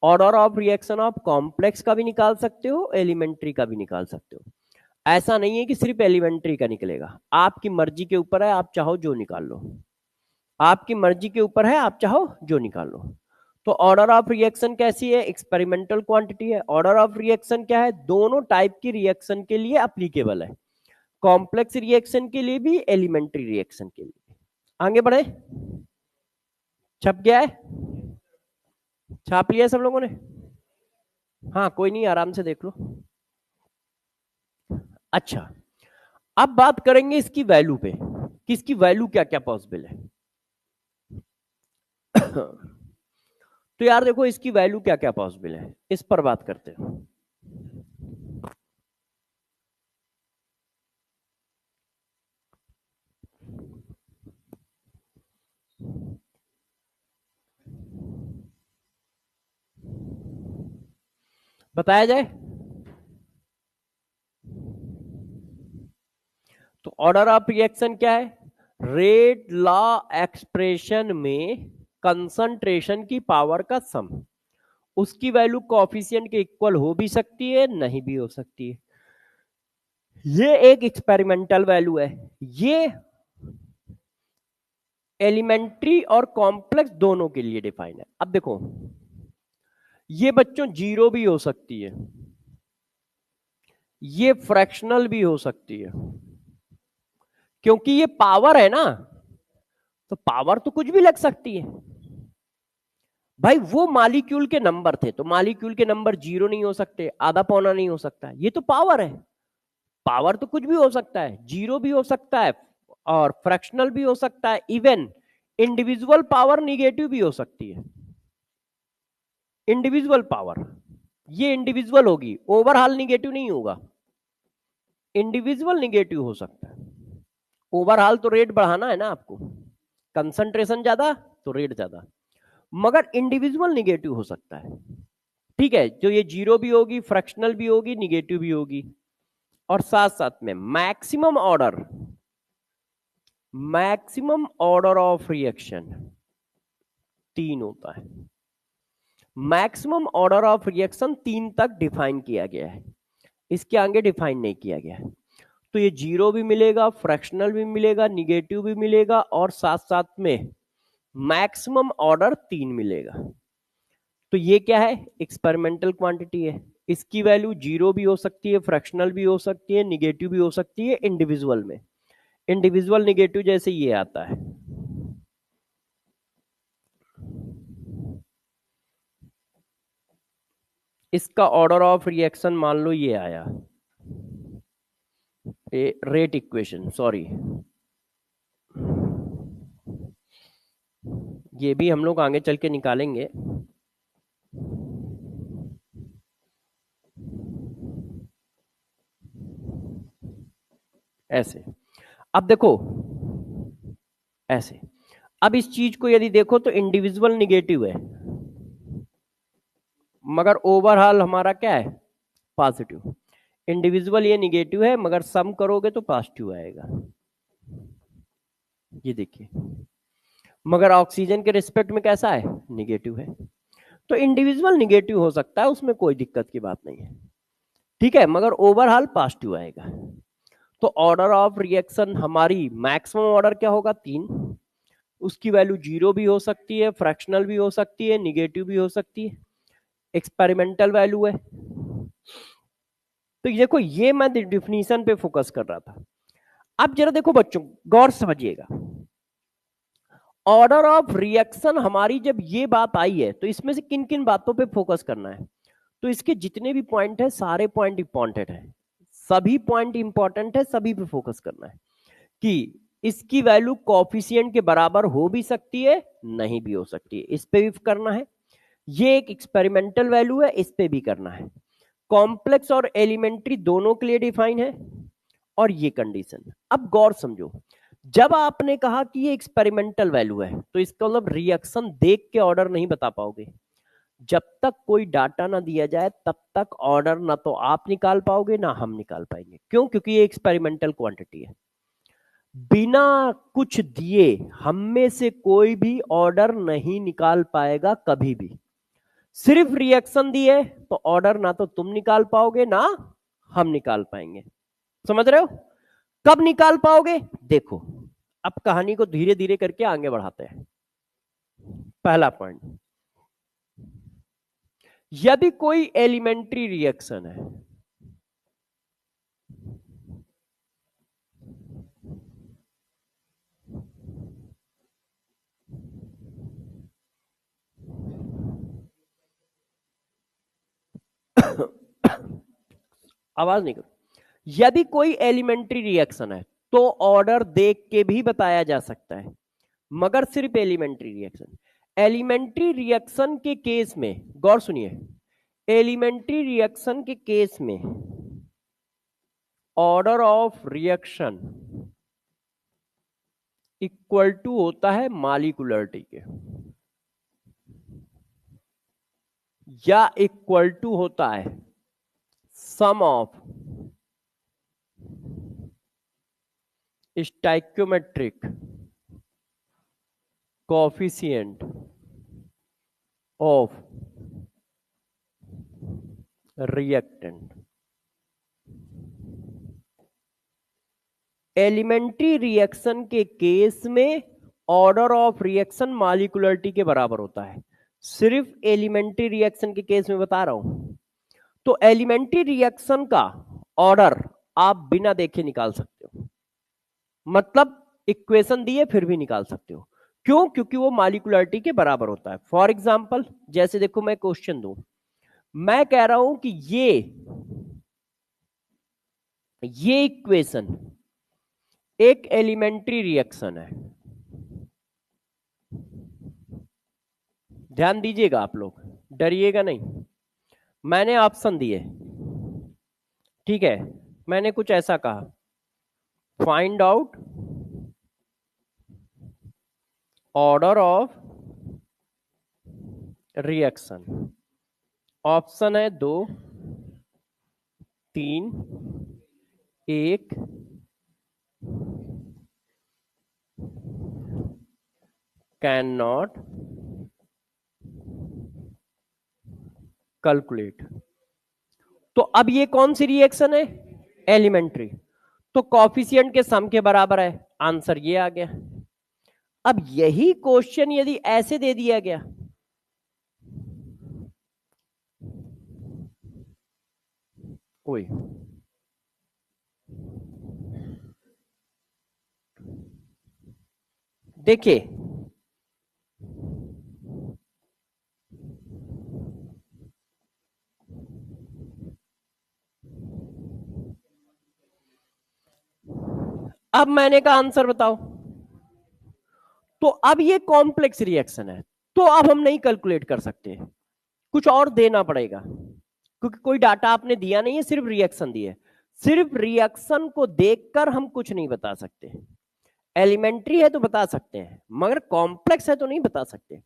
ऑर्डर ऑफ रिएक्शन आप कॉम्प्लेक्स का भी निकाल सकते हो, एलिमेंट्री का भी निकाल सकते हो। ऐसा नहीं है कि सिर्फ एलिमेंट्री का निकलेगा, आपकी मर्जी के ऊपर है, आप चाहो जो निकाल लो, आपकी मर्जी के ऊपर है, आप चाहो जो निकाल लो। तो ऑर्डर ऑफ रिएक्शन कैसी है, एक्सपेरिमेंटल क्वांटिटी है। ऑर्डर ऑफ रिएक्शन क्या है, दोनों टाइप की रिएक्शन के लिए अप्लीकेबल है, कॉम्प्लेक्स रिएक्शन के लिए भी, एलिमेंट्री रिएक्शन के लिए। आगे बढ़े, छप गया है, छाप लिया सब लोगों ने? हाँ कोई नहीं, आराम से देख लो। अच्छा, अब बात करेंगे इसकी वैल्यू पे कि इसकी वैल्यू क्या क्या पॉसिबल है। तो यार देखो इसकी वैल्यू क्या क्या पॉसिबल है, इस पर बात करते हैं। बताया जाए तो ऑर्डर ऑफ रिएक्शन क्या है, रेट लॉ एक्सप्रेशन में कंसंट्रेशन की पावर का सम, उसकी वैल्यू कोएफिशिएंट के इक्वल हो भी सकती है, नहीं भी हो सकती है। ये एक एक्सपेरिमेंटल वैल्यू है, ये एलिमेंट्री और कॉम्प्लेक्स दोनों के लिए डिफाइन है। अब देखो ये बच्चों जीरो भी हो सकती है, ये फ्रैक्शनल भी हो सकती है, क्योंकि ये पावर है ना, तो पावर तो कुछ भी लग सकती है। भाई वो मालिक्यूल के नंबर थे, तो मालिक्यूल के नंबर जीरो नहीं हो सकते, आधा पौना नहीं हो सकता, ये तो पावर है। पावर तो कुछ भी हो सकता है, जीरो भी हो सकता है और फ्रैक्शनल भी हो सकता है, इवन इंडिविजुअल पावर निगेटिव भी हो सकती है। इंडिविजुअल पावर ये इंडिविजुअल होगी, ओवरऑल निगेटिव नहीं होगा, इंडिविजुअल निगेटिव हो सकता है। ओवरऑल तो रेट बढ़ाना है ना आपको, कंसंट्रेशन ज्यादा तो रेट ज्यादा, मगर इंडिविजुअल निगेटिव हो सकता है। ठीक है, जो ये जीरो भी होगी, फ्रैक्शनल भी होगी, निगेटिव भी होगी। और साथ साथ में मैक्सिमम ऑर्डर ऑफ रिएक्शन 3 होता है। मैक्सिमम ऑर्डर ऑफ रिएक्शन 3 तक डिफाइन किया गया है, इसके आगे डिफाइन नहीं किया गया है। तो ये जीरो भी मिलेगा, फ्रैक्शनल भी मिलेगा, निगेटिव भी मिलेगा, और साथ साथ में मैक्सिमम ऑर्डर 3 मिलेगा। तो ये क्या है? एक्सपेरिमेंटल क्वांटिटी है। इसकी वैल्यू जीरो भी हो सकती है, फ्रैक्शनल भी हो सकती है, निगेटिव भी हो सकती है इंडिविजुअल में। इंडिविजुअल निगेटिव जैसे ये आता है, इसका ऑर्डर ऑफ रिएक्शन मान लो ये आया, रेट इक्वेशन, सॉरी, ये भी हम लोग आगे चल के निकालेंगे। ऐसे, अब देखो ऐसे, अब इस चीज को यदि देखो तो इंडिविजुअल निगेटिव है, मगर ओवरऑल हमारा क्या है? पॉजिटिव। इंडिविजुअल ये निगेटिव है, मगर सम करोगे तो पॉजिटिव आएगा। ये देखिए, मगर ऑक्सीजन के रिस्पेक्ट में कैसा है? निगेटिव है। तो इंडिविजुअल निगेटिव हो सकता है, उसमें कोई दिक्कत की बात नहीं है। ठीक है, मगर ओवरऑल पॉजिटिव आएगा। तो ऑर्डर ऑफ रिएक्शन हमारी मैक्सिमम ऑर्डर क्या होगा? 3। उसकी वैल्यू जीरो भी हो सकती है, फ्रैक्शनल भी हो सकती है, निगेटिव भी हो सकती है। एक्सपेरिमेंटल वैल्यू है। तो देखो, ये मैं डिफिनीशन पे फोकस कर रहा था। अब जरा देखो बच्चों, गौर समझिएगा। ऑर्डर ऑफ रिएक्शन हमारी जब ये बात आई है, तो इसमें से किन किन बातों पे फोकस करना है? तो इसके जितने भी पॉइंट है, सारे पॉइंट इंपॉर्टेंट है, सभी पॉइंट इंपॉर्टेंट है, सभी पे फोकस करना है कि इसकी वैल्यू कोफिशिएंट के बराबर हो भी सकती है, नहीं भी हो सकती है, इस पे भी करना है। ये एक एक्सपेरिमेंटल वैल्यू है, इस पे भी करना है। कॉम्प्लेक्स और एलिमेंट्री दोनों के लिए डिफाइन है। और ये कंडीशन, अब गौर समझो, जब आपने कहा कि ये एक्सपेरिमेंटल वैल्यू है, तो इसका मतलब रिएक्शन देख के ऑर्डर नहीं बता पाओगे। जब तक कोई डाटा ना दिया जाए तब तक ऑर्डर ना तो आप निकाल पाओगे ना हम निकाल पाएंगे। क्यों? क्योंकि ये एक्सपेरिमेंटल क्वांटिटी है। बिना कुछ दिए हम में से कोई भी ऑर्डर नहीं निकाल पाएगा कभी भी। सिर्फ रिएक्शन दिए तो ऑर्डर ना तो तुम निकाल पाओगे ना हम निकाल पाएंगे। समझ रहे हो? कब निकाल पाओगे? देखो, अब कहानी को धीरे धीरे करके आगे बढ़ाते हैं। पहला पॉइंट, यदि कोई एलिमेंट्री रिएक्शन है, आवाज नहीं करो, यदि कोई एलिमेंट्री रिएक्शन है तो ऑर्डर देख के भी बताया जा सकता है, मगर सिर्फ एलिमेंट्री रिएक्शन। एलिमेंट्री रिएक्शन के केस में, गौर सुनिए, एलिमेंट्री रिएक्शन के केस में order of reaction equal to होता है मॉलिक्यूलरिटी के, या इक्वल टू होता है sum of stoichiometric coefficient of reactant. Elementary reaction के केस में ऑर्डर ऑफ रिएक्शन मॉलिक्यूलरिटी के बराबर होता है। सिर्फ एलिमेंट्री रिएक्शन के केस में बता रहा हूं। तो एलिमेंट्री रिएक्शन का ऑर्डर आप बिना देखे निकाल सकते हो, मतलब इक्वेशन दिए फिर भी निकाल सकते हो। क्यों? क्योंकि वो मॉलिक्यूलरिटी के बराबर होता है। फॉर एग्जांपल, जैसे देखो मैं क्वेश्चन दूं, मैं कह रहा हूं कि ये इक्वेशन एक एलिमेंट्री रिएक्शन है। ध्यान दीजिएगा आप लोग, डरिएगा नहीं। मैंने ऑप्शन दिए, ठीक है, मैंने कुछ ऐसा कहा, find out order of reaction. Option है 2, 3, 1, कैन नॉट कैलकुलेट। तो अब ये कौन सी रिएक्शन है? एलिमेंट्री। तो कॉफिशिएंट के सम के बराबर है, आंसर ये आ गया। अब यही क्वेश्चन यदि ऐसे दे दिया गया, ओए देखिए, अब मैंने कहा आंसर बताओ। तो अब ये कॉम्प्लेक्स रिएक्शन है, तो अब हम नहीं कैलकुलेट कर सकते, कुछ और देना पड़ेगा, क्योंकि कोई डाटा आपने दिया नहीं है, सिर्फ रिएक्शन दी है। सिर्फ रिएक्शन को देखकर हम कुछ नहीं बता सकते। एलिमेंट्री है तो बता सकते हैं, मगर कॉम्प्लेक्स है तो नहीं बता सकते।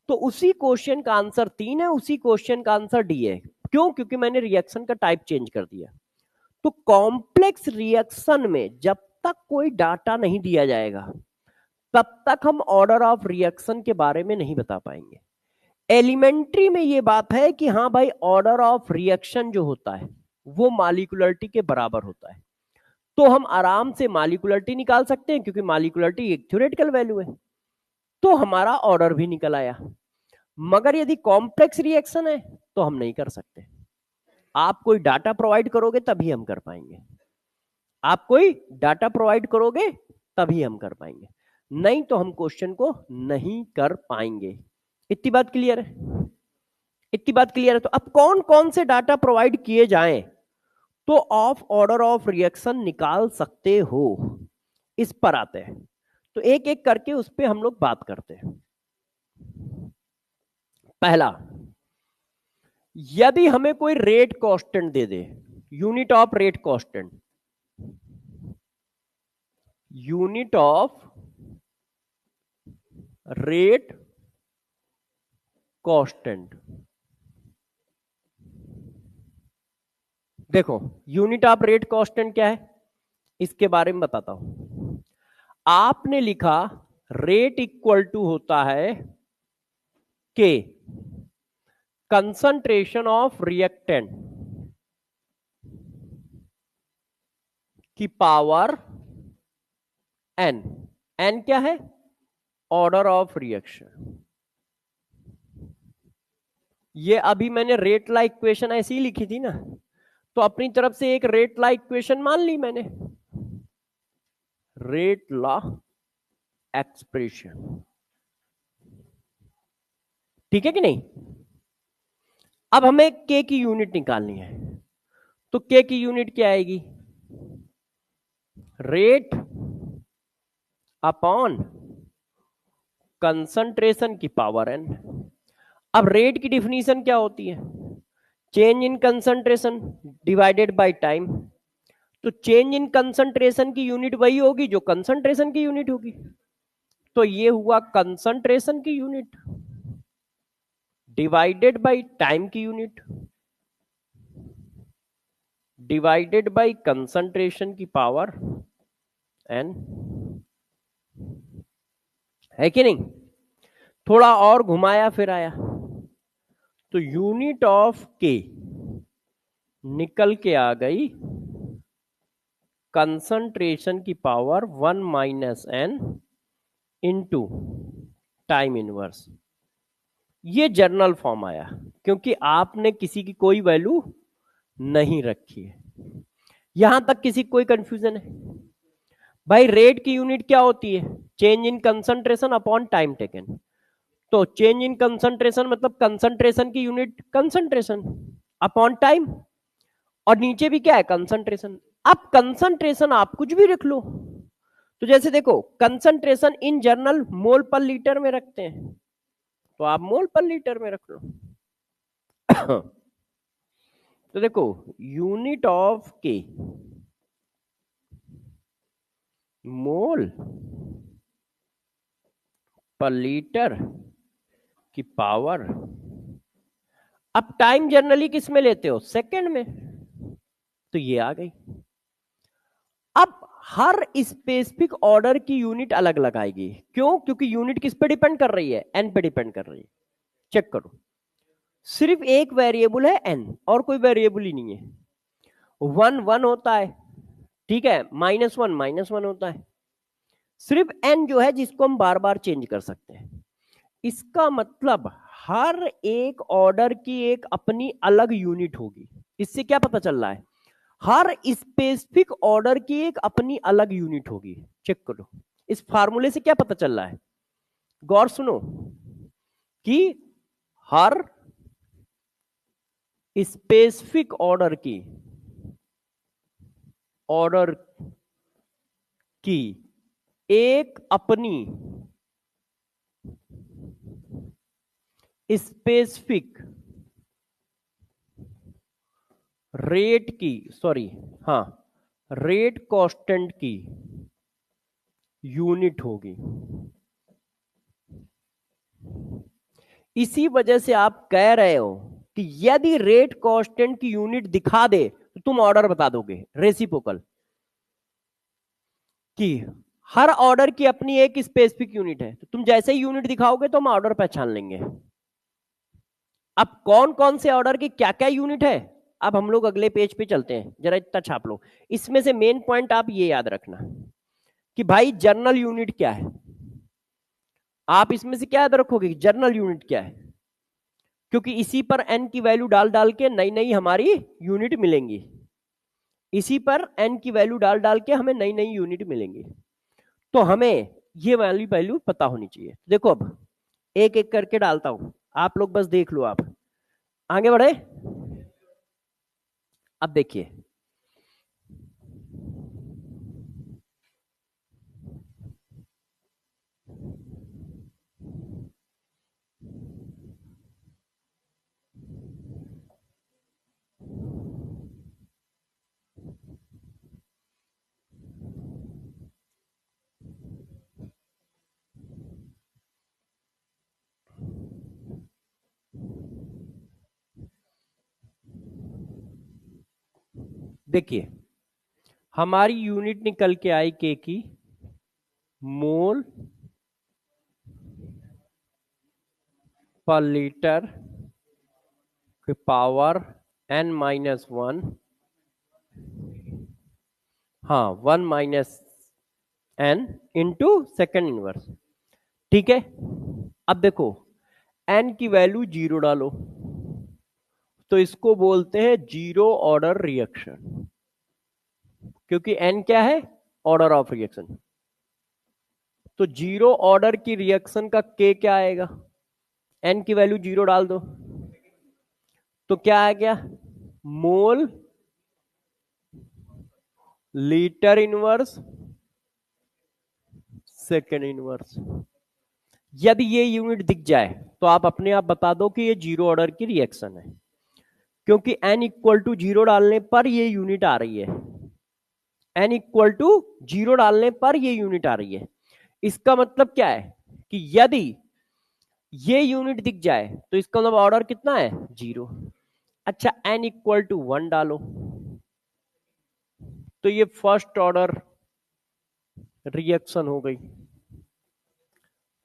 तो उसी क्वेश्चन का आंसर 3 है, उसी क्वेश्चन का आंसर डी है। क्यों? क्योंकि मैंने रिएक्शन का टाइप चेंज कर दिया। तो कॉम्प्लेक्स रिएक्शन में जब तक कोई डाटा नहीं दिया जाएगा, तब तक हम ऑर्डर ऑफ रिएक्शन के बारे में नहीं बता पाएंगे। एलिमेंट्री में ये बात है कि हाँ भाई, ऑर्डर ऑफ रिएक्शन जो होता है वो मॉलिक्यूलरिटी के बराबर होता है, तो हम आराम से मॉलिक्यूलरिटी निकाल सकते हैं, क्योंकि मॉलिक्यूलरिटी एक थ्योरेटिकल वैल्यू है, तो हमारा ऑर्डर भी निकल आया। मगर यदि कॉम्प्लेक्स रिएक्शन है तो हम नहीं कर सकते। आप कोई डाटा प्रोवाइड करोगे तभी हम कर पाएंगे, आप कोई डाटा प्रोवाइड करोगे तभी हम कर पाएंगे, नहीं तो हम क्वेश्चन को नहीं कर पाएंगे। इतनी बात क्लियर है? इतनी बात क्लियर है? तो अब कौन कौन से डाटा प्रोवाइड किए जाएं तो ऑफ ऑर्डर ऑफ रिएक्शन निकाल सकते हो, इस पर आते हैं। तो एक एक करके उस पर हम लोग बात करते हैं। पहला, यदि हमें कोई rate constant they they, unit of rate constant, unit of rate constant, देखो यूनिट ऑफ रेट कांस्टेंट क्या है इसके बारे में बताता हूं। आपने लिखा रेट इक्वल टू होता है के कंसंट्रेशन ऑफ रिएक्टेंट की पावर एन। एन क्या है? Order of reaction. ये अभी मैंने रेट ला इक्वेशन ऐसी ही लिखी थी ना, तो अपनी तरफ से एक रेट ला इक्वेशन मान ली मैंने, रेट लॉ एक्सप्रेशन। ठीक है कि नहीं? अब हमें के की यूनिट निकालनी है, तो के की यूनिट क्या आएगी? रेट अपॉन कंसंट्रेशन की पावर एन। अब रेट की डिफिनीशन क्या होती है? Change in concentration divided by time. तो चेंज इन कंसंट्रेशन की यूनिट वही होगी जो कंसंट्रेशन की यूनिट होगी, तो ये हुआ कंसंट्रेशन की यूनिट डिवाइडेड बाय टाइम की यूनिट डिवाइडेड बाय कंसंट्रेशन की पावर एन। है कि नहीं? थोड़ा और घुमाया फिर आया, तो यूनिट ऑफ के निकल के आ गई कंसंट्रेशन की power 1 minus n into time inverse. ये जर्नल फॉर्म आया, क्योंकि आपने किसी की कोई वैल्यू नहीं रखी है। यहां तक किसी कोई कंफ्यूजन है? भाई रेट की यूनिट क्या होती है? Change in concentration upon time taken. तो चेंज इन कंसंट्रेशन मतलब कंसंट्रेशन की यूनिट कंसंट्रेशन अपॉन टाइम, और नीचे भी क्या है? कंसंट्रेशन। अब कंसंट्रेशन आप कुछ भी रख लो, तो जैसे देखो कंसंट्रेशन इन जनरल मोल पर लीटर में रखते हैं, तो आप मोल पर लीटर में रख लो। तो देखो यूनिट ऑफ के मोल पर लीटर की पावर अब टाइम जनरली किस में लेते हो, सेकंड में, तो ये आ गई। अब हर स्पेसिफिक ऑर्डर की यूनिट अलग अलग आएगी, क्यों, क्योंकि यूनिट किस पे डिपेंड कर रही है, एन पे डिपेंड कर रही है। चेक करो, सिर्फ एक वेरिएबल है एन और कोई वेरिएबल ही नहीं है। वन वन होता है, ठीक है, माइनस वन होता है, सिर्फ एन जो है जिसको हम बार बार चेंज कर सकते हैं। इसका मतलब हर एक ऑर्डर की एक अपनी अलग यूनिट होगी। इससे क्या पता चल रहा है, हर स्पेसिफिक ऑर्डर की एक अपनी अलग यूनिट होगी। चेक करो, इस फार्मूले से क्या पता चल रहा है, गौर सुनो, कि हर स्पेसिफिक ऑर्डर की एक अपनी स्पेसिफिक रेट की, सॉरी, हाँ, रेट कांस्टेंट की यूनिट होगी। इसी वजह से आप कह रहे हो कि यदि रेट कांस्टेंट की यूनिट दिखा दे तो तुम ऑर्डर बता दोगे, रेसिप्रोकल, कि हर ऑर्डर की अपनी एक स्पेसिफिक यूनिट है, तो तुम जैसे ही यूनिट दिखाओगे तो हम ऑर्डर पहचान लेंगे। अब कौन कौन से ऑर्डर की क्या क्या यूनिट है, अब हम लोग अगले पेज पे चलते हैं, जरा इतना छाप लो। इसमें से मेन पॉइंट आप ये याद रखना कि भाई जर्नल यूनिट क्या है। आप इसमें से क्या याद रखोगे, जर्नल यूनिट क्या है, क्योंकि इसी पर एन की वैल्यू डाल डाल के नई नई हमारी यूनिट मिलेंगी। इसी पर एन की वैल्यू डाल डाल के हमें नई नई यूनिट मिलेंगी, तो हमें ये वाली वैल्यू पता होनी चाहिए। देखो अब एक एक करके डालता हूं, आप लोग बस देख लो, आप आगे बढ़े। अब देखिए, देखिए हमारी यूनिट निकल के आई के की मोल पर लीटर के पावर n माइनस वन, हाँ, one minus n into second inverse, ठीक है। अब देखो n की वैल्यू जीरो डालो, तो इसको बोलते हैं जीरो ऑर्डर रिएक्शन, क्योंकि n क्या है, ऑर्डर ऑफ रिएक्शन। तो जीरो ऑर्डर की रिएक्शन का k क्या आएगा, n की वैल्यू जीरो डाल दो, तो क्या आ गया, mole litre inverse second inverse. यदि ये यूनिट दिख जाए तो आप अपने आप बता दो कि ये जीरो ऑर्डर की रिएक्शन है, क्योंकि n इक्वल टू जीरो डालने पर ये यूनिट आ रही है, n इक्वल टू जीरो डालने पर ये यूनिट आ रही है। इसका मतलब क्या है कि यदि ये यूनिट दिख जाए तो इसका मतलब ऑर्डर कितना है, जीरो। अच्छा, n इक्वल टू वन डालो, तो ये फर्स्ट ऑर्डर रिएक्शन हो गई।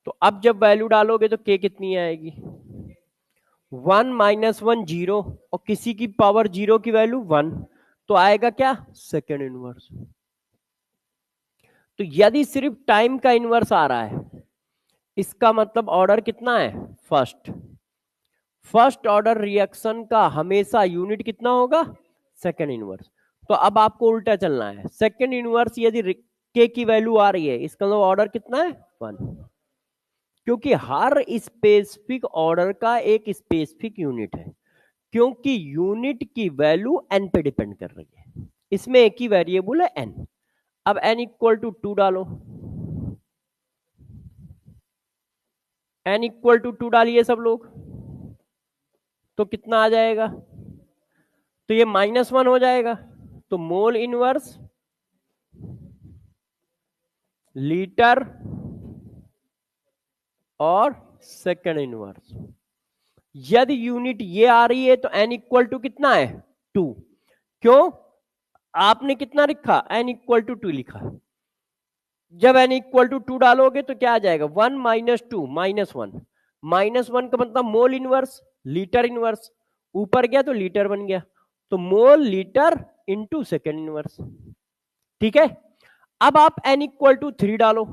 तो अब जब वैल्यू डालोगे तो k कितनी आएगी, वन माइनस वन जीरो, और किसी की पावर जीरो की वैल्यू वन, तो आएगा क्या, सेकेंड इनवर्स। तो यदि सिर्फ टाइम का इनवर्स आ रहा है, इसका मतलब ऑर्डर कितना है, फर्स्ट। फर्स्ट ऑर्डर रिएक्शन का हमेशा यूनिट कितना होगा, सेकेंड इनवर्स। तो अब आपको उल्टा चलना है, सेकेंड इनवर्स यदि के की वैल्यू आ रही है, इसका मतलब ऑर्डर कितना है, वन, क्योंकि हर स्पेसिफिक ऑर्डर का एक स्पेसिफिक यूनिट है, क्योंकि यूनिट की वैल्यू एन पे डिपेंड कर रही है, इसमें एक ही वेरिएबल है एन। अब एन इक्वल टू टू डालो, एन इक्वल टू टू डालिए सब लोग, तो कितना आ जाएगा, तो ये माइनस वन हो जाएगा, तो मोल इनवर्स लीटर और सेकेंड इनवर्स, यदि यूनिट ये आ रही है तो n इक्वल टू कितना है 2। क्यों? आपने कितना लिखा? n इक्वल टू 2 लिखा। जब n इक्वल टू 2 डालोगे तो क्या आ जाएगा? 1 माइनस 2 माइनस 1। माइनस 1 का मतलब मोल इनवर्स, लीटर इनवर्स। ऊपर गया तो लीटर बन गया, तो mole litre into second inverse. ठीक है, अब आप n इक्वल टू 3 डालो,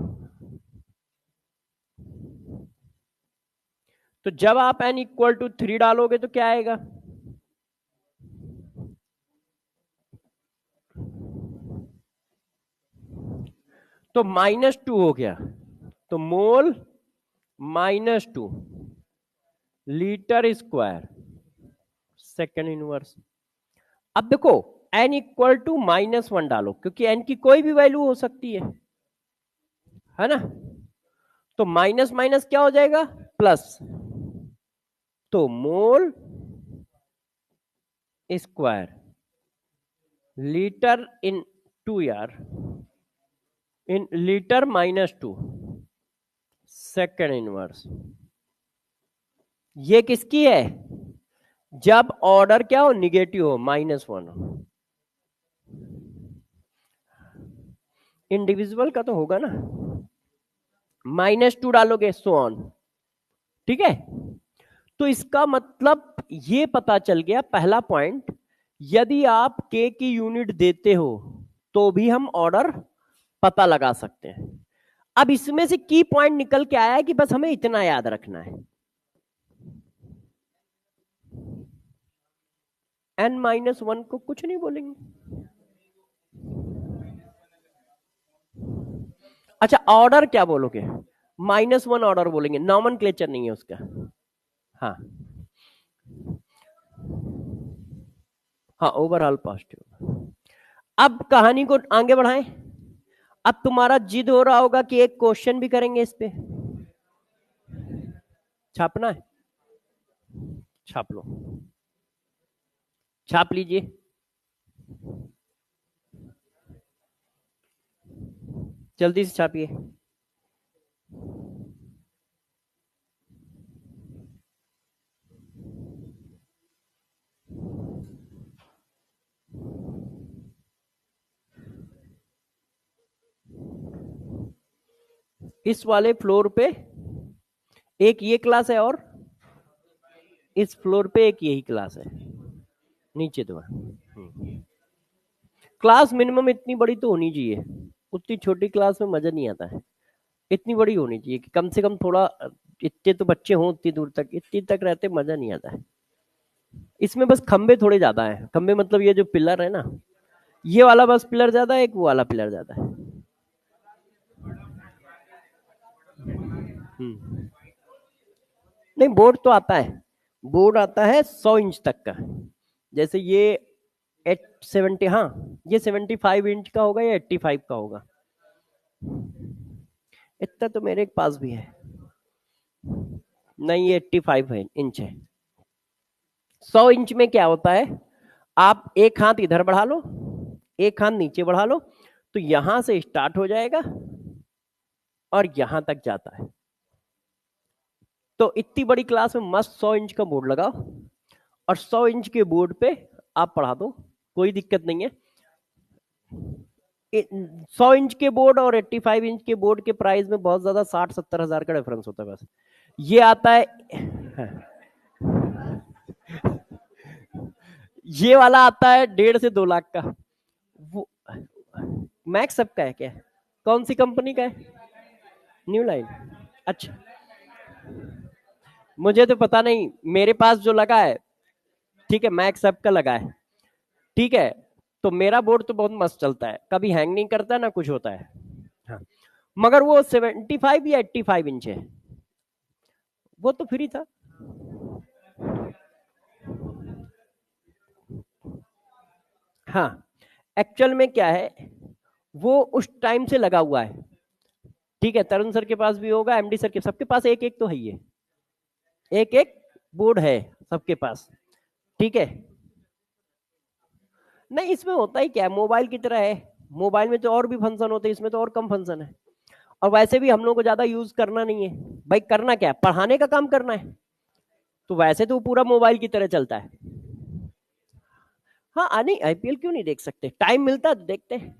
तो जब आप n इक्वल टू 3 डालोगे तो क्या आएगा? तो माइनस 2 हो गया, तो mole minus 2 litre square second inverse. अब देखो n इक्वल टू माइनस 1 डालो, क्योंकि n की कोई भी वैल्यू हो सकती है ना। तो माइनस माइनस क्या हो जाएगा? प्लस। तो मोल स्क्वायर लीटर इन 2 यार, in litre minus 2 second inverse. ये किसकी है? जब ऑर्डर क्या हो? निगेटिव हो, माइनस 1 हो। इंडिविजुअल का तो होगा ना, माइनस 2 डालोगे सो ऑन। ठीक है, तो इसका मतलब ये पता चल गया पहला पॉइंट, यदि आप के की यूनिट देते हो तो भी हम ऑर्डर पता लगा सकते हैं। अब इसमें से की पॉइंट निकल के आया है कि बस हमें इतना याद रखना है, n माइनस 1 को कुछ नहीं बोलेंगे। अच्छा, ऑर्डर क्या बोलोगे? माइनस 1 ऑर्डर बोलेंगे, नॉमेनक्लेचर नहीं है उसका। हाँ हाँ, ओवरऑल पॉजिटिव। अब कहानी को आगे बढ़ाएं। अब तुम्हारा जिद हो रहा होगा कि एक क्वेश्चन भी करेंगे इस पे, छापना है? छाप लो, छाप लीजिए। जल्दी से छापिए। इस वाले फ्लोर पे एक ये क्लास है, और इस फ्लोर पे एक यही क्लास है, नीचे दो। क्लास मिनिमम इतनी बड़ी तो होनी चाहिए, उतनी छोटी क्लास में मजा नहीं आता है। इतनी बड़ी होनी चाहिए कि कम से कम थोड़ा, इतने तो बच्चे हों उतनी दूर तक, इतनी तक रहते मजा नहीं आता है। इसमें बस खंबे थोड़े ज्यादा हैं, खंबे मतलब ये जो पिलर है ना, ये वाला बस पिलर ज्यादा है, एक वो वाला पिलर ज्यादा है। नहीं, बोर्ड तो आता है, बोर्ड आता है 100 इंच तक का। जैसे ये 870, हाँ ये 75 इंच का होगा या 85 का होगा, इतना तो मेरे पास भी है। नहीं, ये 85 है, इंच है। 100 इंच में क्या होता है, आप एक हाथ इधर बढ़ा लो, एक हाथ नीचे बढ़ा लो, तो यहां से स्टार्ट हो जाएगा और यहां तक जाता है। तो इतनी बड़ी क्लास में मस्त 100 इंच का बोर्ड लगाओ, और 100 इंच के बोर्ड पे आप पढ़ा दो, कोई दिक्कत नहीं है। 100 इंच के बोर्ड और 85 इंच के बोर्ड के प्राइस में बहुत ज्यादा 60-70 हजार का डिफरेंस होता है बस। ये आता है ये वाला आता है 1.5 से 2 लाख का। वो मैक्स सबका है क्या? कौन सी कंपनी का है? New line. अच्छा, मुझे तो पता नहीं, मेरे पास जो लगा है, ठीक है, मैक्स सबका लगा है। ठीक है, तो मेरा बोर्ड तो बहुत मस्त चलता है, कभी हैंग नहीं करता ना कुछ होता है। हाँ, मगर वो 75 या 85 इंच है, वो तो फ्री था। हाँ, एक्चुअल में क्या है, वो उस टाइम से लगा हुआ है। ठीक है, तरुण सर के पास भी होगा, एमडी सर के, सबके पास एक एक तो है, ये एक एक बोर्ड है सबके पास। ठीक है, नहीं इसमें होता ही क्या है, मोबाइल की तरह है, मोबाइल में तो और भी फंक्शन होते हैं, इसमें तो और कम फंक्शन है। और वैसे भी हम लोग को ज्यादा यूज करना नहीं है भाई, करना क्या है, पढ़ाने का काम करना है। तो वैसे तो वो पूरा मोबाइल की तरह चलता है। हाँ नहीं, आईपीएल क्यों नहीं देख सकते, टाइम मिलता तो देखते हैं।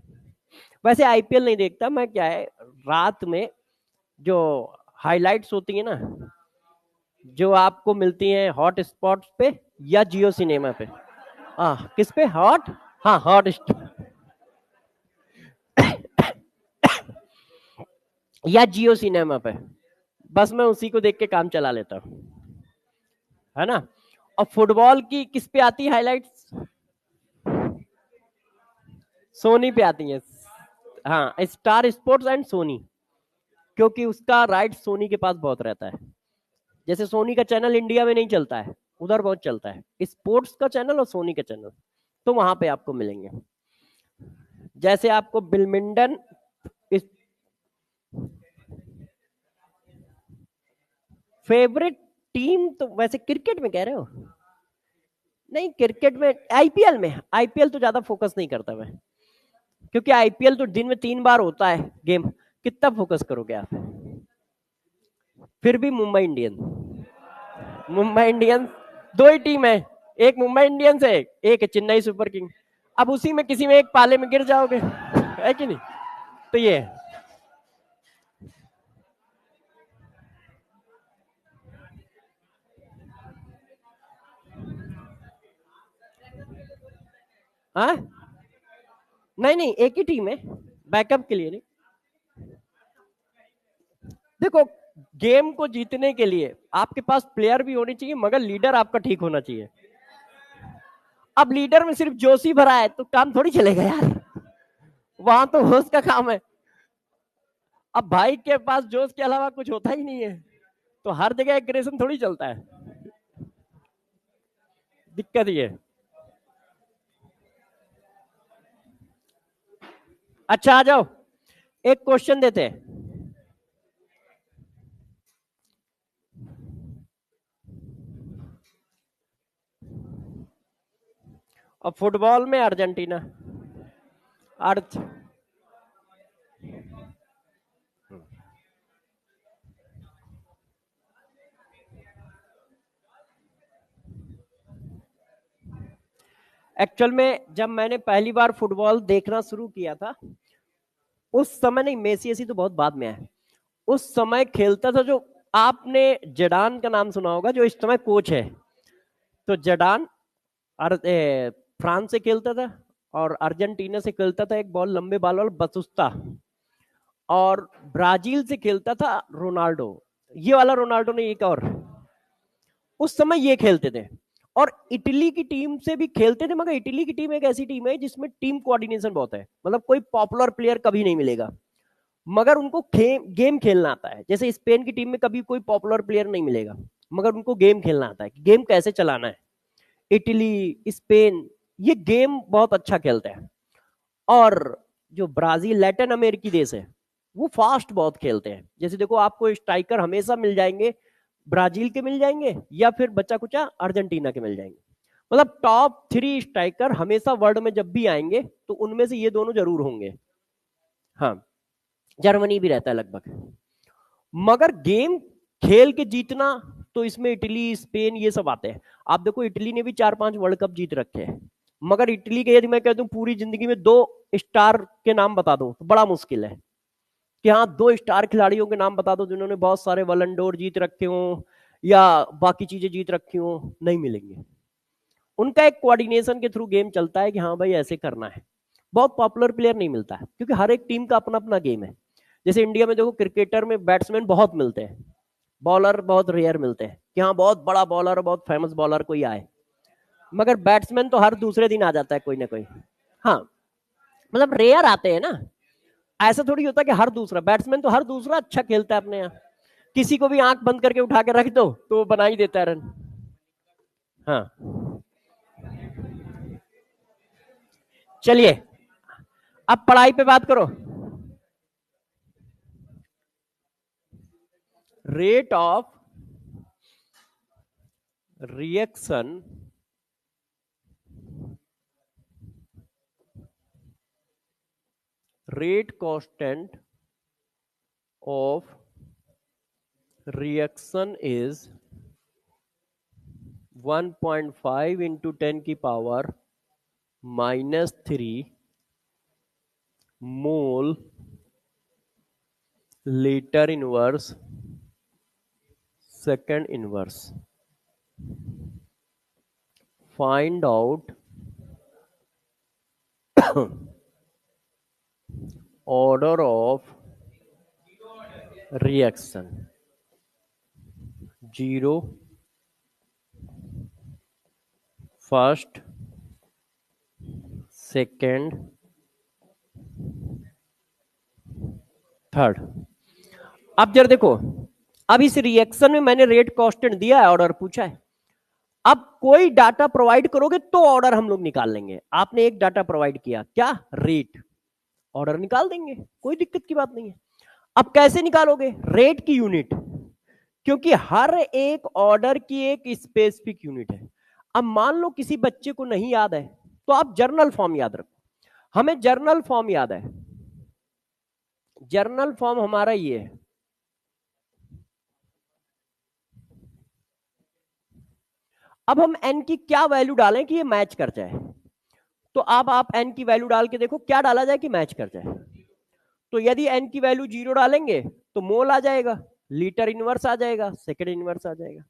वैसे आईपीएल नहीं देखता मैं, क्या है रात में जो हाइलाइट्स होती है ना, जो आपको मिलती हैं हॉट स्पॉट्स पे या जियो सिनेमा पे। किस पे, हॉट, हाँ हॉट या जियो सिनेमा पे, बस मैं उसी को देख के काम चला लेता हूँ, है ना। और फुटबॉल की किस पे आती है हाइलाइट्स, सोनी पे आती है। हाँ, स्टार स्पोर्ट्स एंड सोनी, क्योंकि उसका राइट सोनी के पास बहुत रहता है। जैसे सोनी का चैनल इंडिया में नहीं चलता है, उधर बहुत चलता है स्पोर्ट्स का चैनल और सोनी का चैनल, तो वहां पे आपको मिलेंगे। जैसे आपको बिलमिंडन इस फेवरेट टीम, तो वैसे क्रिकेट में कह रहे हो? नहीं, क्रिकेट में, आईपीएल तो ज्यादा फोकस नहीं करता मैं, क्योंकि आईपीएल तो दिन में 3 बार होता है गेम, कितना फोकस करोगे आप। फिर भी मुंबई इंडियंस, दो ही टीम है, एक मुंबई इंडियंस है, एक है चेन्नई सुपर किंग। अब उसी में किसी में एक पाले में गिर जाओगे, है कि नहीं। तो ये हाँ, नहीं नहीं, एक ही टीम है, बैकअप के लिए नहीं। देखो, गेम को जीतने के लिए आपके पास प्लेयर भी होनी चाहिए, मगर लीडर आपका ठीक होना चाहिए। अब लीडर में सिर्फ जोश ही भरा है तो काम थोड़ी चलेगा यार, वहां तो होश का काम है। अब भाई के पास जोश के अलावा कुछ होता ही नहीं है, तो हर जगह एग्रेशन थोड़ी चलता है, दिक्कत ये है। अच्छा, आ जाओ, एक क्वेश्चन देते हैं। और फुटबॉल में अर्जेंटीना, अर्थ, एक्चुअल में जब मैंने पहली बार फुटबॉल देखना शुरू किया था, उस समय, नहीं मेसी ऐसी तो बहुत बाद में आया, उस समय खेलता था जो, आपने जडान का नाम सुना होगा जो इस समय कोच है। तो जडान फ्रांस से खेलता था, और अर्जेंटीना से खेलता था एक बॉल लंबे बाल वाला बसुस्ता, और ब्राजील से खेलता था रोनाल्डो, ये वाला रोनाल्डो ने, एक और, उस समय ये खेलते थे। और इटली की टीम से भी खेलते थे, मगर इटली की टीम एक ऐसी टीम है जिसमें टीम कोऑर्डिनेशन बहुत है, मतलब कोई पॉपुलर प्लेयर कभी नहीं मिलेगा, मगर उनको गेम खेलना आता है। जैसे स्पेन की टीम में कभी कोई पॉपुलर प्लेयर नहीं मिलेगा, मगर उनको गेम खेलना आता है, गेम कैसे चलाना है। इटली, स्पेन, ये गेम बहुत अच्छा खेलते हैं। और जो ब्राजील, लैटिन अमेरिकी देश है, वो फास्ट बहुत खेलते हैं। जैसे देखो, आपको स्ट्राइकर हमेशा मिल जाएंगे, ब्राजील के मिल जाएंगे, या फिर बच्चा कुचा अर्जेंटीना के मिल जाएंगे। मतलब टॉप 3 स्ट्राइकर हमेशा वर्ल्ड में जब भी आएंगे तो उनमें से ये दोनों जरूर होंगे। हाँ, जर्मनी भी रहता है लगभग। मगर गेम खेल के जीतना, तो इसमें इटली, स्पेन, ये सब आते हैं। आप देखो, इटली ने भी 4-5 वर्ल्ड कप जीत रखे हैं, मगर इटली के यदि मैं कह दूं पूरी जिंदगी में 2 स्टार के नाम बता दो तो बड़ा मुश्किल है, कि हाँ 2 स्टार खिलाड़ियों के नाम बता दो जिन्होंने बहुत सारे वलंडोर जीत रखे हो या बाकी चीजें जीत रखी हो, नहीं मिलेंगे। उनका एक कोऑर्डिनेशन के थ्रू गेम चलता है कि हाँ भाई ऐसे करना है। बहुत पॉपुलर प्लेयर नहीं मिलता है, क्योंकि हर एक टीम का अपना अपना गेम है। जैसे इंडिया में देखो, क्रिकेटर में बैट्समैन बहुत मिलते हैं, बॉलर बहुत रेयर मिलते हैं, कि हाँ बहुत बड़ा बॉलर, बहुत फेमस बॉलर कोई आए, मगर बैट्समैन तो हर दूसरे दिन आ जाता है कोई ना कोई। हाँ, मतलब रेयर आते हैं ना, ऐसा थोड़ी होता कि हर दूसरा बैट्समैन, तो हर दूसरा अच्छा खेलता है अपने यहाँ, किसी को भी आंख बंद करके उठा के रख दो तो वो बना ही देता है रन। हाँ, चलिए, अब पढ़ाई पे बात करो। Rate of reaction rate constant of reaction is 1.5 into 10 की power -3 mole litre inverse second inverse. Find out order of reaction. 0, first, second, third. अब जरा देखो, अब इस रिएक्शन में मैंने रेट कांस्टेंट दिया है, ऑर्डर पूछा है। अब कोई डाटा प्रोवाइड करोगे तो ऑर्डर हम लोग निकाल लेंगे। आपने एक डाटा प्रोवाइड किया, क्या? रेट, ऑर्डर निकाल देंगे, कोई दिक्कत की बात नहीं है। अब कैसे निकालोगे? रेट की यूनिट, क्योंकि हर एक ऑर्डर की एक स्पेसिफिक यूनिट है। अब मान लो किसी बच्चे को नहीं याद है, तो आप जर्नल फॉर्म याद रखो। हमें जर्नल फॉर्म याद है, जर्नल फॉर्म हमारा ये है। अब हम एन की क्या वैल्यू डालें कि ये मैच कर जाए? तो अब आप एन की वैल्यू डाल के देखो क्या डाला जाए कि मैच कर जाए। तो यदि एन की वैल्यू 0 डालेंगे तो मोल आ जाएगा, लीटर इनवर्स आ जाएगा, सेकंड इनवर्स आ जाएगा।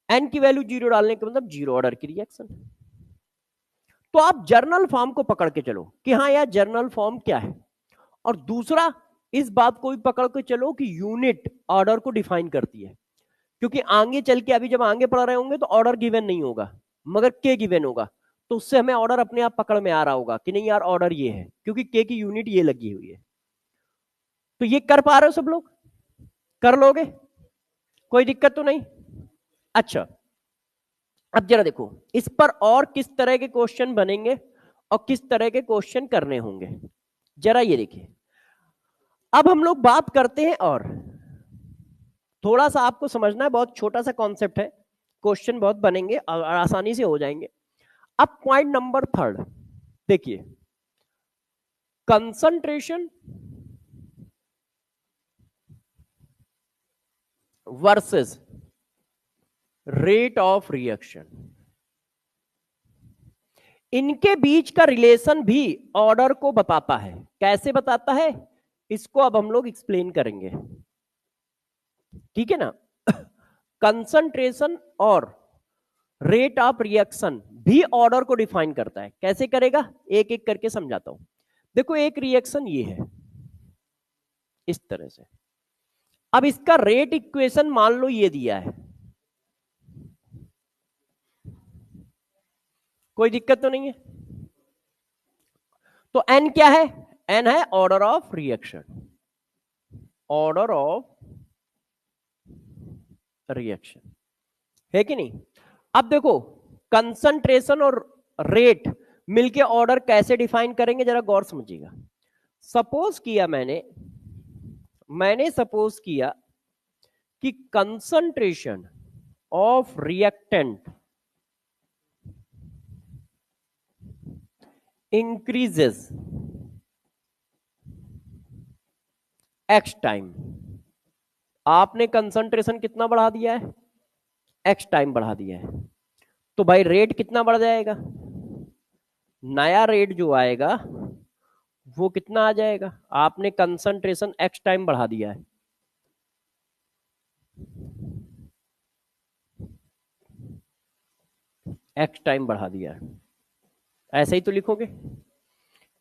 एन की वैल्यू 0 डालने का मतलब 0 ऑर्डर की रिएक्शन। तो आप जर्नल फॉर्म को पकड़ के चलो कि हाँ यार जर्नल फॉर्म क्या है। और दूसरा, इस बात को भी पकड़ के चलो कि यूनिट ऑर्डर को डिफाइन करती है, क्योंकि आगे चल के अभी जब आगे पढ़ रहे होंगे तो ऑर्डर गिवन नहीं होगा मगर के गिवन होगा, तो उससे हमें ऑर्डर अपने आप पकड़ में आ रहा होगा कि नहीं यार ऑर्डर ये है, क्योंकि के की यूनिट ये लगी हुई है। तो ये कर पा रहे हो सब लोग? कर लोगे? कोई दिक्कत तो नहीं? अच्छा, अब जरा देखो इस पर और किस तरह के क्वेश्चन बनेंगे और किस तरह के क्वेश्चन करने होंगे, जरा ये देखिए। अब हम लोग बात करते हैं, और थोड़ा सा आपको समझना है, बहुत छोटा सा कॉन्सेप्ट है, क्वेश्चन बहुत बनेंगे और आसानी से हो जाएंगे। अब पॉइंट नंबर 3 देखिए, concentration versus rate of reaction, इनके बीच का रिलेशन भी ऑर्डर को बताता है। कैसे बताता है इसको अब हम लोग एक्सप्लेन करेंगे, ठीक है ना। कंसंट्रेशन और रेट ऑफ रिएक्शन भी ऑर्डर को डिफाइन करता है। कैसे करेगा, एक एक करके समझाता हूं। देखो एक रिएक्शन ये है इस तरह से, अब इसका रेट इक्वेशन मान लो ये दिया है, कोई दिक्कत तो नहीं है। तो एन क्या है? एन है order of reaction, order of reaction, है कि नहीं। अब देखो कंसंट्रेशन और रेट मिलके ऑर्डर कैसे डिफाइन करेंगे, जरा गौर समझिएगा। सपोज किया मैंने सपोज किया कि concentration of reactant increases x time. आपने कंसंट्रेशन कितना बढ़ा दिया है? एक्स टाइम बढ़ा दिया है, तो भाई रेट कितना बढ़ जाएगा? नया रेट जो आएगा वो कितना आ जाएगा? आपने कंसंट्रेशन एक्स टाइम बढ़ा दिया है, एक्स टाइम बढ़ा दिया है, ऐसे ही तो लिखोगे,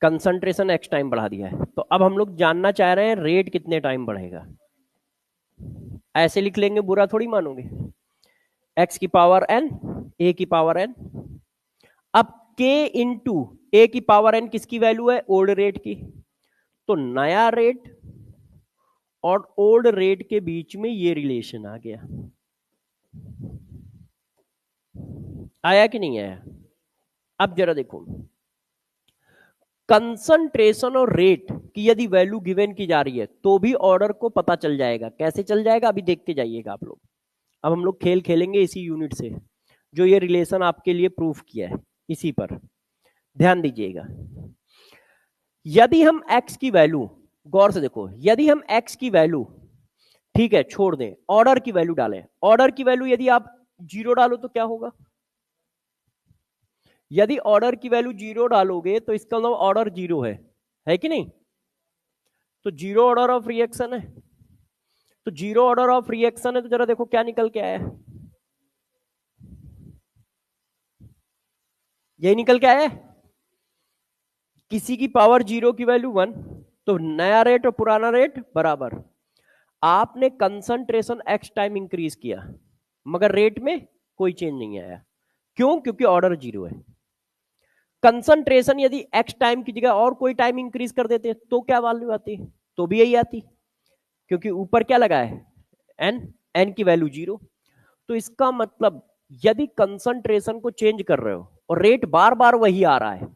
कंसंट्रेशन एक्स टाइम बढ़ा दिया है। तो अब हम लोग जानना चाह रहे हैं रेट कितने टाइम बढ़ेगा। ऐसे लिख लेंगे, बुरा थोड़ी मानोगे। एक्स की पावर एन, ए की पावर एन। अब के इंटू ए की पावर एन किसकी वैल्यू है? ओल्ड रेट की। तो नया रेट और ओल्ड रेट के बीच में ये रिलेशन आ गया, आया कि नहीं आया? अब जरा देखो, कंसंट्रेशन और रेट की यदि वैल्यू गिवन की जा रही है तो भी ऑर्डर को पता चल जाएगा। कैसे चल जाएगा अभी देखते जाइएगा आप लोग। अब हम लोग खेल खेलेंगे इसी यूनिट से, जो ये रिलेशन आपके लिए प्रूफ किया है, इसी पर ध्यान दीजिएगा। यदि हम x की वैल्यू, गौर से देखो, यदि हम x की वैल्यू, ठीक है छोड़ दें, ऑर्डर की वैल्यू डालें। ऑर्डर की वैल्यू यदि आप 0 डालो तो क्या होगा? यदि ऑर्डर की वैल्यू 0 डालोगे तो इसका मतलब ऑर्डर 0 है कि नहीं? तो 0 ऑर्डर ऑफ रिएक्शन है, तो 0 ऑर्डर ऑफ रिएक्शन है, तो जरा देखो क्या निकल के आया है, यही निकल के आया है। किसी की पावर 0 की वैल्यू 1, तो नया रेट और पुराना रेट बराबर। आपने कंसंट्रेशन x टाइम इंक्रीज किया मगर रेट में कोई चेंज नहीं आया, क्यों? क्योंकि ऑर्डर 0 है। कंसंट्रेशन यदि x टाइम की जगह और कोई टाइम इंक्रीज कर देते तो क्या वैल्यू आती? तो भी यही आती, क्योंकि ऊपर क्या लगा है, n की वैल्यू 0। तो इसका मतलब यदि कंसंट्रेशन को चेंज कर रहे हो और रेट बार बार वही आ रहा है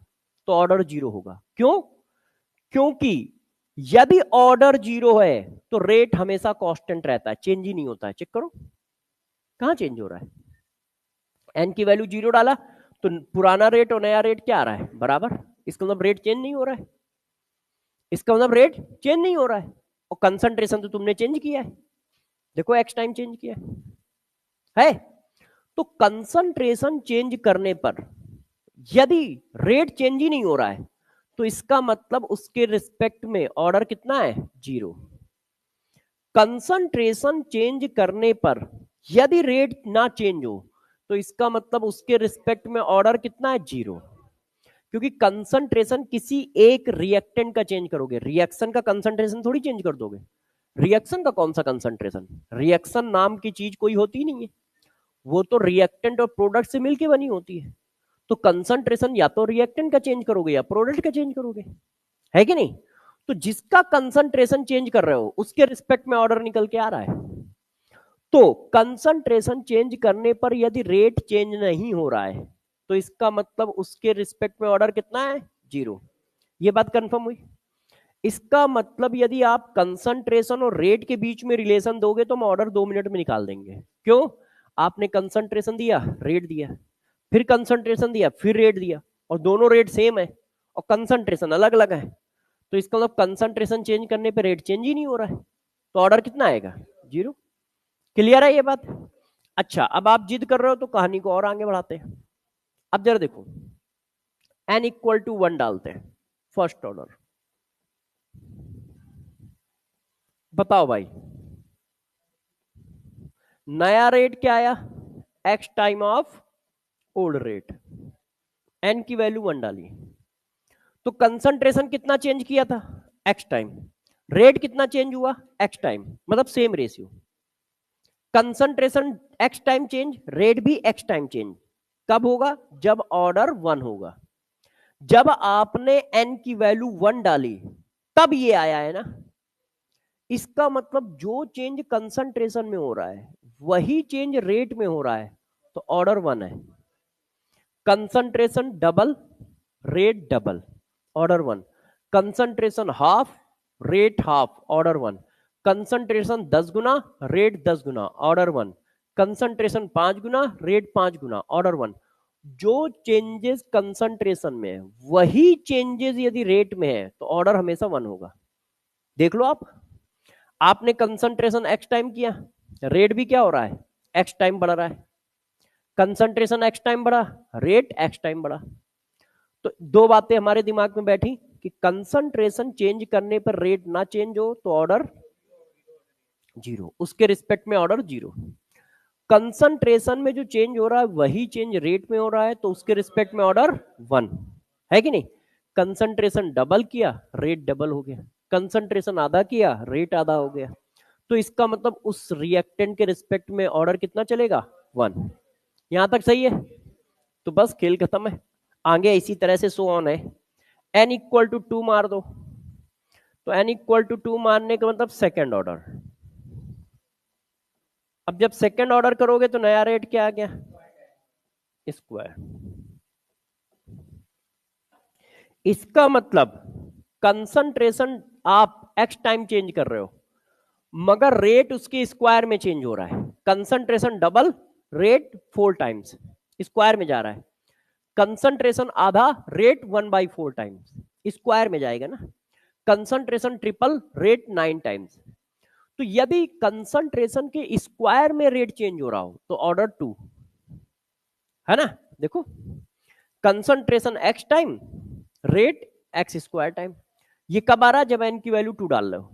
तो ऑर्डर 0 होगा। क्यों? क्योंकि यदि ऑर्डर 0 है तो रेट हमेशा कांस्टेंट रहता है, चेंज ही नहीं होता है। चेक करो कहां चेंज हो रहा है, एन की वैल्यू 0 डाला तो पुराना रेट और नया रेट क्या आ रहा है, बराबर। इसका मतलब रेट चेंज नहीं हो रहा है, इसका मतलब रेट चेंज नहीं हो रहा है, और कंसंट्रेशन तो तुमने चेंज किया है, देखो एक्स टाइम चेंज किया है। तो कंसंट्रेशन चेंज करने पर यदि रेट चेंज ही नहीं हो रहा है तो इसका मतलब उसके रिस्पेक्ट में ऑर्डर कितना है, 0। कंसंट्रेशन चेंज करने पर यदि रेट ना चेंज हो तो इसका मतलब उसके रिस्पेक्ट में ऑर्डर कितना है, 0। क्योंकि कंसंट्रेशन किसी एक रिएक्टेंट का चेंज करोगे, रिएक्शन का कंसंट्रेशन थोड़ी चेंज कर दोगे। रिएक्शन का कौन सा कंसंट्रेशन, रिएक्शन नाम की चीज कोई होती नहीं है, वो तो रिएक्टेंट और प्रोडक्ट से मिलके बनी होती है। तो कंसंट्रेशन या तो रिएक्टेंट का चेंज करोगे या प्रोडक्ट का चेंज करोगे, है कि नहीं? तो जिसका कंसंट्रेशन चेंज कर रहे हो उसके रिस्पेक्ट में ऑर्डर निकल के आ रहा है। तो कंसंट्रेशन चेंज करने पर यदि रेट चेंज नहीं हो रहा है तो इसका मतलब उसके रिस्पेक्ट में ऑर्डर कितना है, 0। ये बात कंफर्म हुई। इसका मतलब यदि आप कंसंट्रेशन और रेट के बीच में रिलेशन दोगे तो हम ऑर्डर 2 मिनट में निकाल देंगे। क्यों? आपने कंसंट्रेशन दिया, रेट दिया, फिर कंसंट्रेशन दिया, फिर रेट दिया, और दोनों रेट सेम है और कंसंट्रेशन अलग अलग है, तो इसका मतलब कंसंट्रेशन चेंज करने पे रेट चेंज ही नहीं हो रहा है, तो ऑर्डर कितना आएगा, 0। क्लियर है ये बात? अच्छा, अब आप जिद कर रहे हो तो कहानी को और आगे बढ़ाते हैं। अब जरा देखो, n=1 डालते हैं, फर्स्ट ऑर्डर। बताओ भाई, नया रेट क्या आया, x time of old rate, n की वैल्यू 1 डाली, तो कंसंट्रेशन कितना चेंज किया था, x टाइम, रेट कितना चेंज हुआ, x टाइम, मतलब same ratio. Concentration x time change, rate भी x टाइम चेंज, कब होगा, जब ऑर्डर 1 होगा। जब आपने n की वैल्यू 1 डाली तब ये आया है ना। इसका मतलब जो चेंज कंसंट्रेशन में हो रहा है वही चेंज रेट में हो रहा है, तो ऑर्डर 1 है। Concentration double, rate double, order 1। Concentration half, rate half, order 1। Concentration 10 गुना, रेट 10 गुना, ऑर्डर 1। कंसंट्रेशन 5 गुना, रेट 5 गुना, ऑर्डर 1। जो चेंजेस कंसंट्रेशन में है वही चेंजेस यदि रेट में है तो ऑर्डर हमेशा 1 होगा। देख लो आप, आपने कंसंट्रेशन x टाइम किया, रेट भी क्या हो रहा है, x टाइम बढ़ रहा है। कंसंट्रेशन x टाइम बढ़ा, रेट x टाइम बढ़ा। तो दो बातें हमारे दिमाग में बैठी कि कंसंट्रेशन चेंज करने पर रेट ना चेंज हो तो ऑर्डर 0, उसके रिस्पेक्ट में ऑर्डर 0। कंसंट्रेशन में जो चेंज हो रहा है वही चेंज रेट में हो रहा है तो उसके रिस्पेक्ट में ऑर्डर 1, है कि नहीं? कंसंट्रेशन डबल किया, रेट डबल हो गया, कंसंट्रेशन आधा किया, रेट आधा हो गया, तो इसका मतलब उस रिएक्टेंट के रिस्पेक्ट में ऑर्डर कितना चलेगा, 1। यहां तक सही है? तो बस खेल खत्म है, आगे इसी तरह से सो ऑन है। n=2 मार दो, तो n=2 मारने का मतलब सेकेंड ऑर्डर। अब जब सेकेंड ऑर्डर करोगे तो नया रेट क्या आ गया, स्क्वायर। इसका मतलब कंसंट्रेशन आप x टाइम चेंज कर रहे हो मगर रेट उसके स्क्वायर में चेंज हो रहा है। Concentration double, rate 4 times, square में जा रहा है। कंसंट्रेशन आधा, रेट 1/4 टाइम्स, स्क्वायर में जाएगा ना। Concentration triple, rate 9 times. तो यदि कंसंट्रेशन के स्क्वायर में रेट चेंज हो रहा हो तो ऑर्डर 2 है ना। देखो, concentration x time, rate x square time. ये कब आ रहा है? जब एन की वैल्यू 2 डाल रहे हो।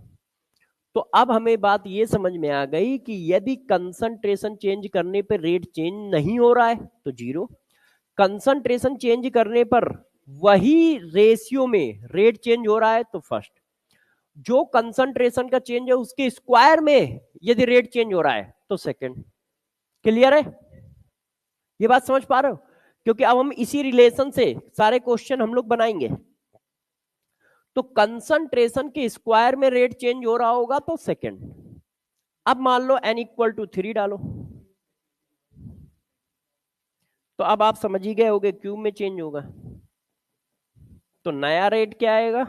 तो अब हमें बात ये समझ में आ गई कि यदि कंसंट्रेशन चेंज करने पर रेट चेंज नहीं हो रहा है तो जीरो, कंसंट्रेशन चेंज करने पर वही रेशियो में रेट चेंज हो रहा है तो फर्स्ट, जो कंसंट्रेशन का चेंज है उसके स्क्वायर में यदि रेट चेंज हो रहा है तो सेकंड। क्लियर है? ये बात समझ पा रहे हो? क्योंकि अब हम इसी रिलेशन से सारे क्वेश्चन हम लोग बनाएंगे। तो कंसंट्रेशन के स्क्वायर में रेट चेंज हो रहा होगा तो सेकंड। अब मान लो n इक्वल टू 3 डालो, तो अब आप समझ ही गए होगे क्यूब में चेंज होगा, तो नया रेट क्या आएगा?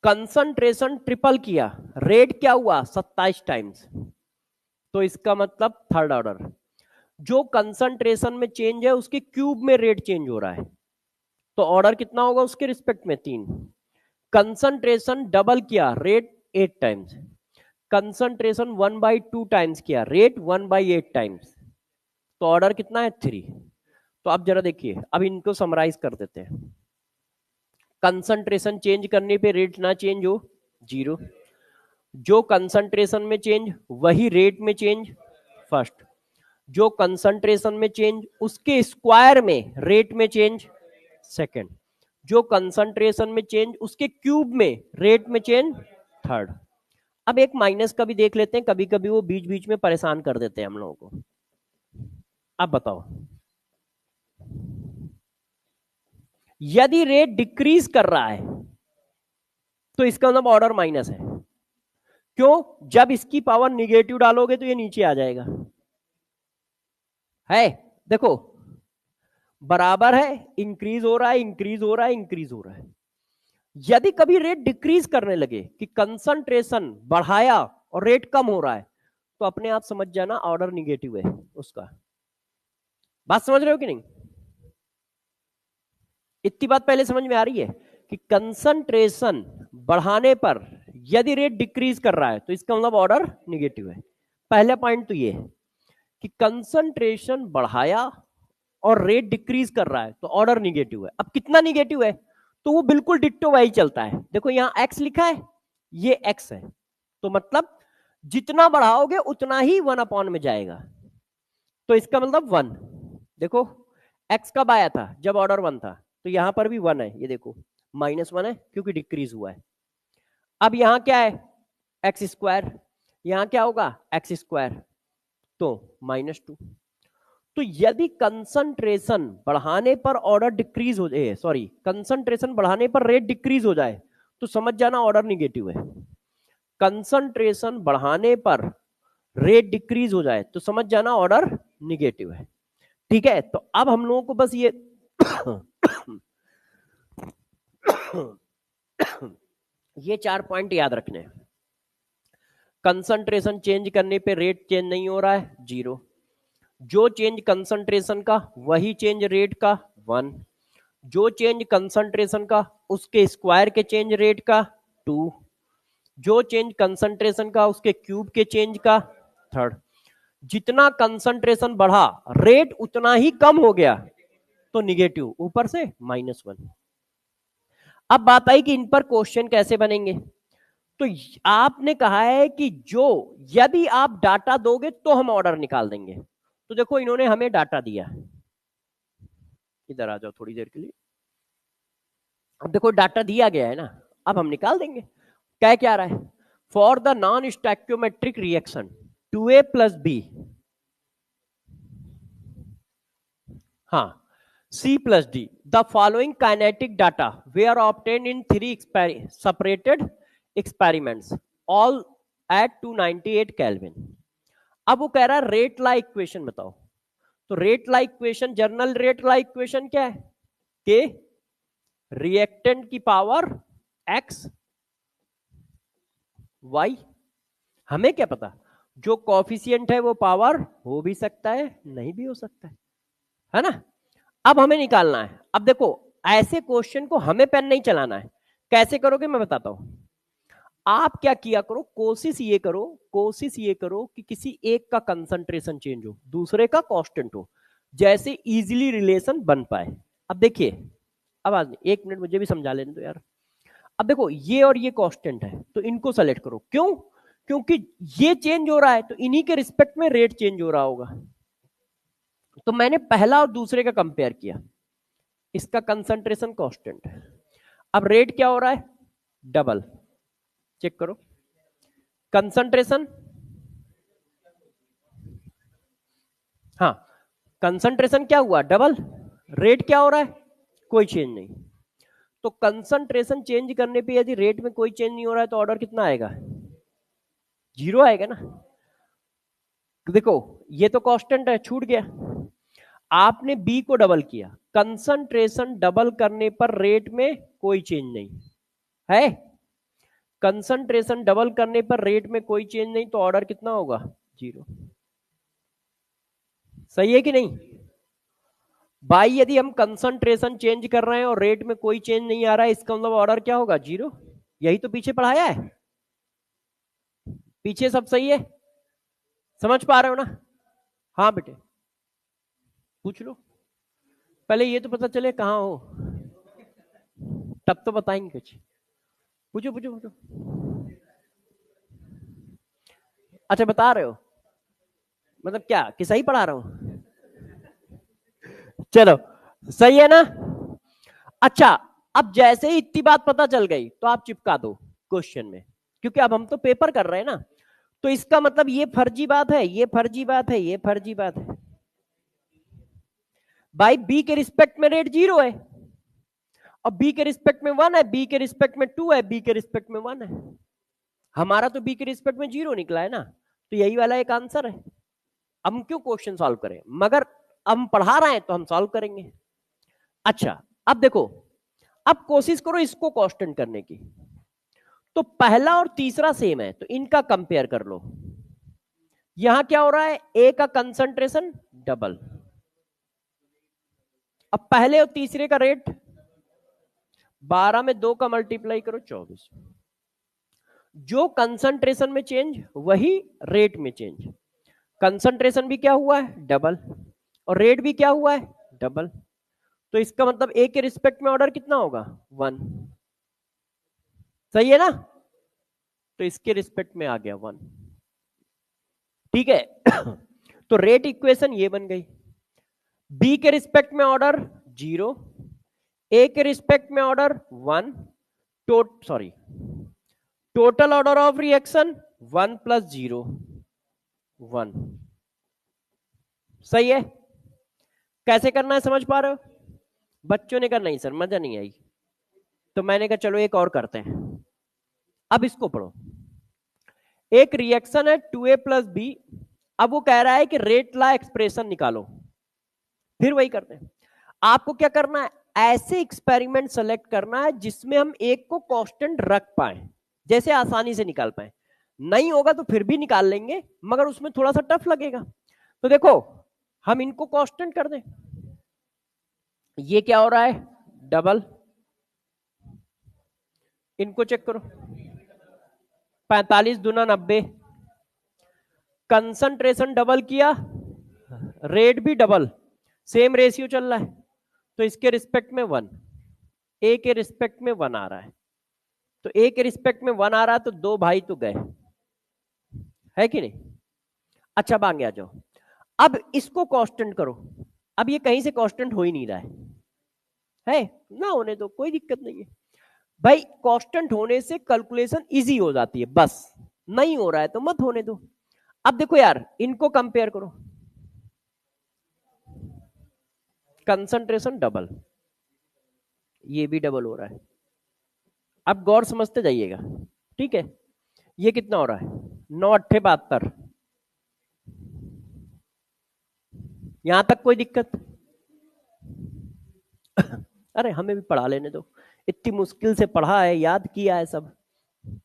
कंसंट्रेशन ट्रिपल किया, रेट क्या हुआ? 27 टाइम्स, तो इसका मतलब थर्ड ऑर्डर। जो कंसंट्रेशन में चेंज है उसके क्यूब में रेट चेंज हो रहा है, तो ऑर्डर कितना होगा उसके रिस्पेक्ट में? 3। कंसंट्रेशन डबल किया, रेट 8 टाइम्स। कंसंट्रेशन 1/2 टाइम्स किया, रेट 1/8 टाइम्स, तो ऑर्डर कितना है? 3। तो अब जरा देखिए, अब इनको समराइज कर देते हैं। कंसंट्रेशन चेंज करने पे रेट ना चेंज हो, जीरो। जो कंसंट्रेशन में चेंज वही रेट में चेंज, फर्स्ट। जो कंसंट्रेशन में चेंज उसके स्क्वायर में रेट में चेंज, सेकंड। जो कंसंट्रेशन में चेंज उसके क्यूब में रेट में चेंज, थर्ड। अब एक माइनस का भी देख लेते हैं, कभी कभी वो बीच बीच में परेशान कर देते हैं हम लोगों को। अब बताओ, यदि रेट डिक्रीज कर रहा है तो इसका मतलब ऑर्डर माइनस है। क्यों? जब इसकी पावर निगेटिव डालोगे तो ये नीचे आ जाएगा। है, देखो बराबर है, इंक्रीज हो रहा है, इंक्रीज हो रहा है, इंक्रीज हो रहा है। यदि कभी रेट डिक्रीज करने लगे कि कंसंट्रेशन बढ़ाया और रेट कम हो रहा है, तो अपने आप समझ जाना ऑर्डर निगेटिव है उसका। बात समझ रहे हो कि नहीं? इतनी बात पहले समझ में आ रही है कि कंसंट्रेशन बढ़ाने पर यदि रेट डिक्रीज कर रहा है तो इसका मतलब ऑर्डर निगेटिव है। पहला पॉइंट तो ये है कि कंसंट्रेशन बढ़ाया और रेट डिक्रीज कर रहा है तो ऑर्डर निगेटिव है। अब कितना निगेटिव है? तो वो बिल्कुल डिट्टो वही चलता है। देखो यहां एक्स लिखा है, ये एक्स है, तो मतलब जितना बढ़ाओगे उतना ही 1 में जाएगा, तो इसका मतलब 1। देखो एक्स कब आया था? जब ऑर्डर 1 था, तो यहां पर भी 1 है, ये देखो -1 है क्योंकि डिक्रीज हुआ है। अब यहां क्या है? एक्स स्क्वायर, यहां क्या होगा? एक्स स्क्वायर, तो -2। तो यदि कंसंट्रेशन बढ़ाने पर ऑर्डर डिक्रीज हो जाए, सॉरी कंसंट्रेशन बढ़ाने पर रेट डिक्रीज हो जाए तो समझ जाना ऑर्डर निगेटिव है। कंसंट्रेशन बढ़ाने पर रेट डिक्रीज हो जाए तो समझ जाना ऑर्डर निगेटिव है। ठीक है, तो अब हम लोगों को बस ये 4 पॉइंट याद रखने हैं। कंसंट्रेशन चेंज करने पे रेट चेंज नहीं हो रहा है, 0। जो चेंज कंसंट्रेशन का वही चेंज रेट का, 1। जो चेंज कंसंट्रेशन का उसके स्क्वायर के चेंज रेट का, 2। जो चेंज कंसंट्रेशन का उसके क्यूब के चेंज का, थर्ड। जितना कंसंट्रेशन बढ़ा रेट उतना ही कम हो गया तो निगेटिव, ऊपर से -1। अब बात आई कि इन पर क्वेश्चन कैसे बनेंगे। तो आपने कहा है कि जो यदि आप डाटा दोगे तो हम ऑर्डर निकाल देंगे। तो देखो इन्होंने हमें डाटा दिया, इधर आ जाओ थोड़ी देर के लिए। अब देखो डाटा दिया गया है ना, अब हम निकाल देंगे। क्या आ रहा है? For the non stoichiometric reaction 2a + b, हाँ, C + D, the following kinetic data were obtained in 3 separated experiments, all at 298 Kelvin। अब वो कह रहा है रेट ला इक्वेशन बताओ। तो रेट ला इक्वेशन, जनरल रेट ला इक्वेशन क्या है? के रिएक्टेंट की पावर x y, हमें क्या पता, जो कॉफिशिएंट है वो पावर हो भी सकता है नहीं भी हो सकता है ना। अब हमें निकालना है। अब देखो ऐसे क्वेश्चन को हमें पेन नहीं चलाना है। कैसे करोगे मैं बताता हूं। आप क्या किया करो, कोशिश ये करो कि किसी एक का कंसंट्रेशन चेंज हो, दूसरे का कांस्टेंट हो, जैसे इजीली रिलेशन बन पाए। अब देखिए, अब आज 1 मिनट मुझे भी समझा लेने दो यार। अब देखो ये और ये कांस्टेंट है, तो इनको सेलेक्ट करो। क्यों? क्योंकि ये चेंज हो रहा है तो इन्हीं के रिस्पेक्ट में रेट चेंज हो रहा होगा। तो मैंने पहला और दूसरे का कंपेयर किया, इसका कंसंट्रेशन कांस्टेंट है, अब रेट क्या हो रहा है, डबल। चेक करो कंसंट्रेशन, हाँ कंसंट्रेशन क्या हुआ, डबल। रेट क्या हो रहा है, कोई चेंज नहीं। तो कंसंट्रेशन चेंज करने पे यदि रेट में कोई चेंज नहीं हो रहा है तो ऑर्डर कितना आएगा, 0 आएगा ना। देखो ये तो कांस्टेंट है, छूट गया। आपने बी को डबल किया, कंसंट्रेशन डबल करने पर रेट में कोई चेंज नहीं है। कंसंट्रेशन डबल करने पर रेट में कोई चेंज नहीं, तो ऑर्डर कितना होगा, 0। सही है कि नहीं भाई? यदि हम कंसंट्रेशन चेंज कर रहे हैं और रेट में कोई चेंज नहीं आ रहा है, इसका मतलब ऑर्डर क्या होगा, 0। यही तो पीछे पढ़ाया है, पीछे सब सही है, समझ पा रहे हो ना? हाँ बेटे पूछ लो, पहले ये तो पता चले कहाँ हो, तब तो बताएंगे कुछ। पूछो पूछो पूछो। अच्छा बता रहे हो, मतलब क्या कि सही पढ़ा रहा हूं? चलो सही है ना। अच्छा, अब जैसे ही इतनी बात पता चल गई तो आप चिपका दो क्वेश्चन में, क्योंकि अब हम तो पेपर कर रहे हैं ना। तो इसका मतलब ये फर्जी बात है, ये फर्जी बात है, ये फर्जी बात है। भाई बी के रिस्पेक्ट में रेट 0 है, और बी के रिस्पेक्ट में 1 है, बी के रिस्पेक्ट में 2 है, बी के रिस्पेक्ट में 1 है। हमारा तो बी के रिस्पेक्ट में 0 निकला है ना, तो यही वाला एक आंसर है। हम क्यों क्वेश्चन सॉल्व करें, मगर हम पढ़ा रहे हैं तो हम सॉल्व करेंगे। अच्छा अब देखो, अब कोशिश करो इसको कांस्टेंट करने की। तो पहला और तीसरा सेम है तो इनका कंपेयर कर लो। यहां क्या हो रहा है, ए का कंसंट्रेशन डबल, अब पहले और तीसरे का रेट 12 में 2 का मल्टीप्लाई करो 24। जो कंसंट्रेशन में चेंज वही रेट में चेंज। कंसंट्रेशन भी क्या हुआ है, डबल, और रेट भी क्या हुआ है, डबल। तो इसका मतलब ए के रिस्पेक्ट में ऑर्डर कितना होगा, 1। सही है ना? तो इसके रिस्पेक्ट में आ गया 1। ठीक है तो रेट इक्वेशन ये बन गई, बी के रिस्पेक्ट में ऑर्डर 0, ए के रिस्पेक्ट में order 1, total order of reaction 1 + 0 1। सही है? कैसे करना है समझ पा रहे हो? बच्चों ने कहा नहीं सर मजा नहीं आई, तो मैंने कहा चलो एक और करते हैं। अब इसको पढ़ो, एक रिएक्शन है 2a + b, अब वो कह रहा है कि रेट ला एक्सप्रेशन निकालो। फिर वही करते हैं, आपको क्या करना है, ऐसे एक्सपेरिमेंट सेलेक्ट करना है जिसमें हम एक को कांस्टेंट रख पाए, जैसे आसानी से निकाल पाए। नहीं होगा तो फिर भी निकाल लेंगे, मगर उसमें थोड़ा सा टफ लगेगा। तो देखो हम इनको कांस्टेंट कर दें, ये क्या हो रहा है, डबल। इनको चेक करो, 45 दूना 90, कंसंट्रेशन डबल किया, रेट भी डबल, सेम रेशियो चल रहा है, तो इसके रिस्पेक्ट में 1, ए के रिस्पेक्ट में 1 आ रहा है। तो ए के रिस्पेक्ट में 1 आ रहा है तो 2 भाई तो गए, है कि नहीं? अच्छा अब आगे आ जाओ, अब इसको कांस्टेंट करो। अब ये कहीं से कांस्टेंट हो ही नहीं रहा है ना, होने दो कोई दिक्कत नहीं है भाई, कांस्टेंट होने से कैलकुलेशन इजी हो जाती है, बस नहीं हो रहा है तो मत होने दो। अब देखो यार इनको कंपेयर करो, कंसंट्रेशन डबल, ये भी डबल हो रहा है। अब गौर समझते जाइएगा, ठीक है? ये कितना हो रहा है, 9 8 72, यहां तक कोई दिक्कत? अरे हमें भी पढ़ा लेने दो, इतनी मुश्किल से पढ़ा है, याद किया है सब,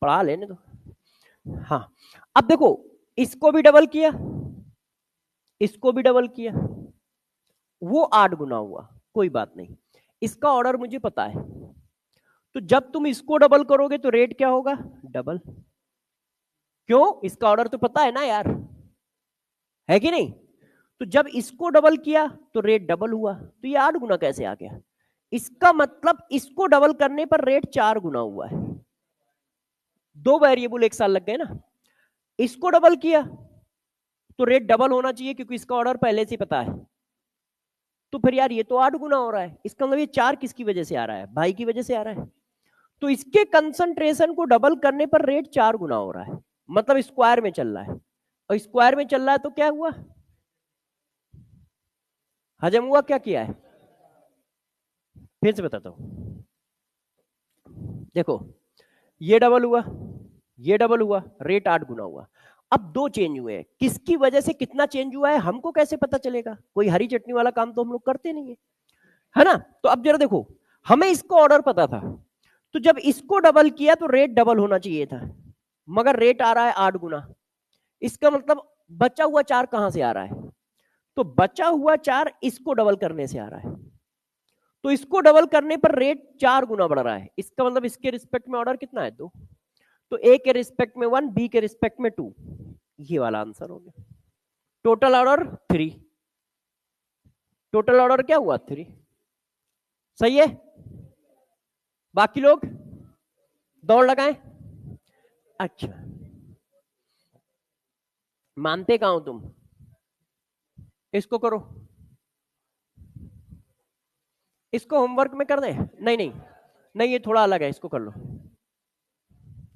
पढ़ा लेने दो। हाँ अब देखो, इसको भी डबल किया, इसको भी डबल किया, वो 8 गुना हुआ, कोई बात नहीं, इसका ऑर्डर मुझे पता है। तो जब तुम इसको डबल करोगे तो रेट क्या होगा? डबल। क्यों? इसका ऑर्डर तो पता है ना यार, है कि नहीं? तो जब इसको डबल किया तो रेट डबल हुआ, तो ये 8 गुना कैसे आ गया? इसका मतलब इसको डबल करने पर रेट 4 गुना हुआ है। 2 वेरिएबल एक साथ लग गए ना। इसको डबल किया तो रेट डबल होना चाहिए क्योंकि इसका ऑर्डर पहले से पता है। तो फिर यार ये तो 8 गुना हो रहा है, इसका मतलब ये 4 किसकी वजह से आ रहा है? भाई की वजह से आ रहा है। तो इसके कंसंट्रेशन को डबल करने पर रेट 4 गुना हो रहा है, मतलब स्क्वायर में चल रहा है। और स्क्वायर में चल रहा है तो क्या हुआ? हजम हुआ? क्या किया है? फिर से बताता हूं, देखो ये डबल हुआ, ये डबल हुआ, रेट 8 गुना हुआ। अब 2 चेंज हुए हैं, किसकी वजह से कितना चेंज हुआ है हमको कैसे पता चलेगा? कोई हरी चटनी वाला काम तो हम लोग करते नहीं है ना? तो अब जरा देखो, हमें इसको ऑर्डर पता था, तो जब इसको डबल किया तो रेट डबल होना चाहिए था, मगर रेट आ रहा है 8 गुना। इसका मतलब बचा हुआ 4 कहां से आ रहा है? तो बचा हुआ 4 इसको डबल करने से आ रहा है। तो इसको डबल करने पर रेट 4 गुना बढ़ रहा है, इसका मतलब इसके रिस्पेक्ट में ऑर्डर कितना है? 2। तो ए के रिस्पेक्ट में 1, बी के रिस्पेक्ट में 2, ये वाला आंसर हो गया। टोटल ऑर्डर 3, टोटल ऑर्डर क्या हुआ? 3। सही है? बाकी लोग दौड़ लगाएं। अच्छा, मानते कहां हो तुम? इसको करो, इसको होमवर्क में कर दें? नहीं नहीं नहीं, ये थोड़ा अलग है, इसको कर लो,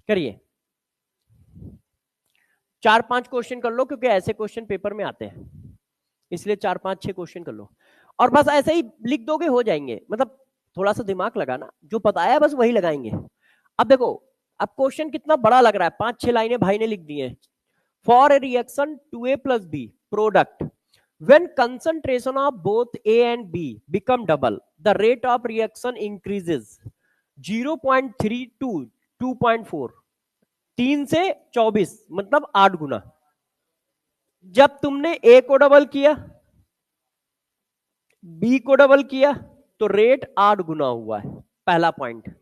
करिए। 4-5 क्वेश्चन कर लो क्योंकि ऐसे क्वेश्चन पेपर में आते हैं, इसलिए 4-5-6 क्वेश्चन कर लो और बस ऐसे ही लिख दोगे, हो जाएंगे। मतलब थोड़ा सा दिमाग लगाना, जो बताया बस वही लगाएंगे। अब देखो, अब क्वेश्चन कितना बड़ा लग रहा है, 5-6 लाइनें भाई ने लिख दी है। For a reaction 2A plus B product, when concentration of both A and B become double, the rate of reaction increases 0.3 to 2.4, 3 से 24 मतलब 8 गुना। जब तुमने A को डबल किया, B को डबल किया, तो रेट 8 गुना हुआ है। पहला पॉइंट,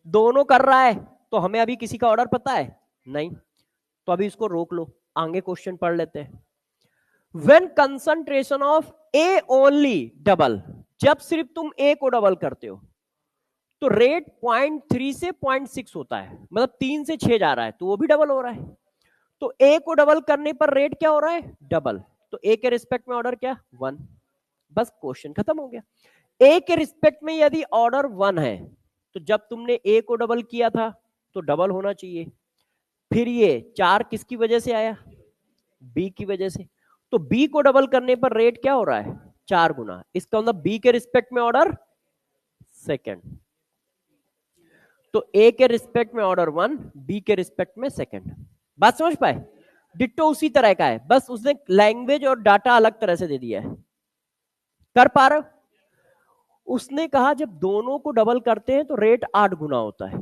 दोनों कर रहा है तो हमें अभी किसी का ऑर्डर पता है नहीं, तो अभी इसको रोक लो, आगे क्वेश्चन पढ़ लेते हैं। When concentration of A only double, जब सिर्फ तुम A को डबल करते हो तो रेट 0.3 से 0.6 होता है, मतलब 3 से 6 जा रहा है, तो वो भी डबल हो रहा है। तो A को डबल करने पर रेट क्या हो रहा है? डबल। तो A के रिस्पेक्ट में ऑर्डर क्या? 1। बस क्वेश्चन खत्म हो गया। A के रिस्पेक्ट में यदि ऑर्डर 1 है तो जब तुमने A को डबल किया था तो डबल होना चाहिए। फिर ये 4 किसकी वजह से आया? B की वजह से। तो B को डबल करने पर रेट क्या हो रहा है? 4 गुना। इसका मतलब B के रिस्पेक्ट में ऑर्डर सेकंड। तो A के रिस्पेक्ट में ऑर्डर 1, B के रिस्पेक्ट में सेकंड। बात समझ पाए? डिट्टो उसी तरह का है, बस उसने लैंग्वेज और डाटा अलग तरह से दे दिया है। कर पा रहे हो? उसने कहा जब दोनों को डबल करते हैं तो रेट 8 गुना होता है।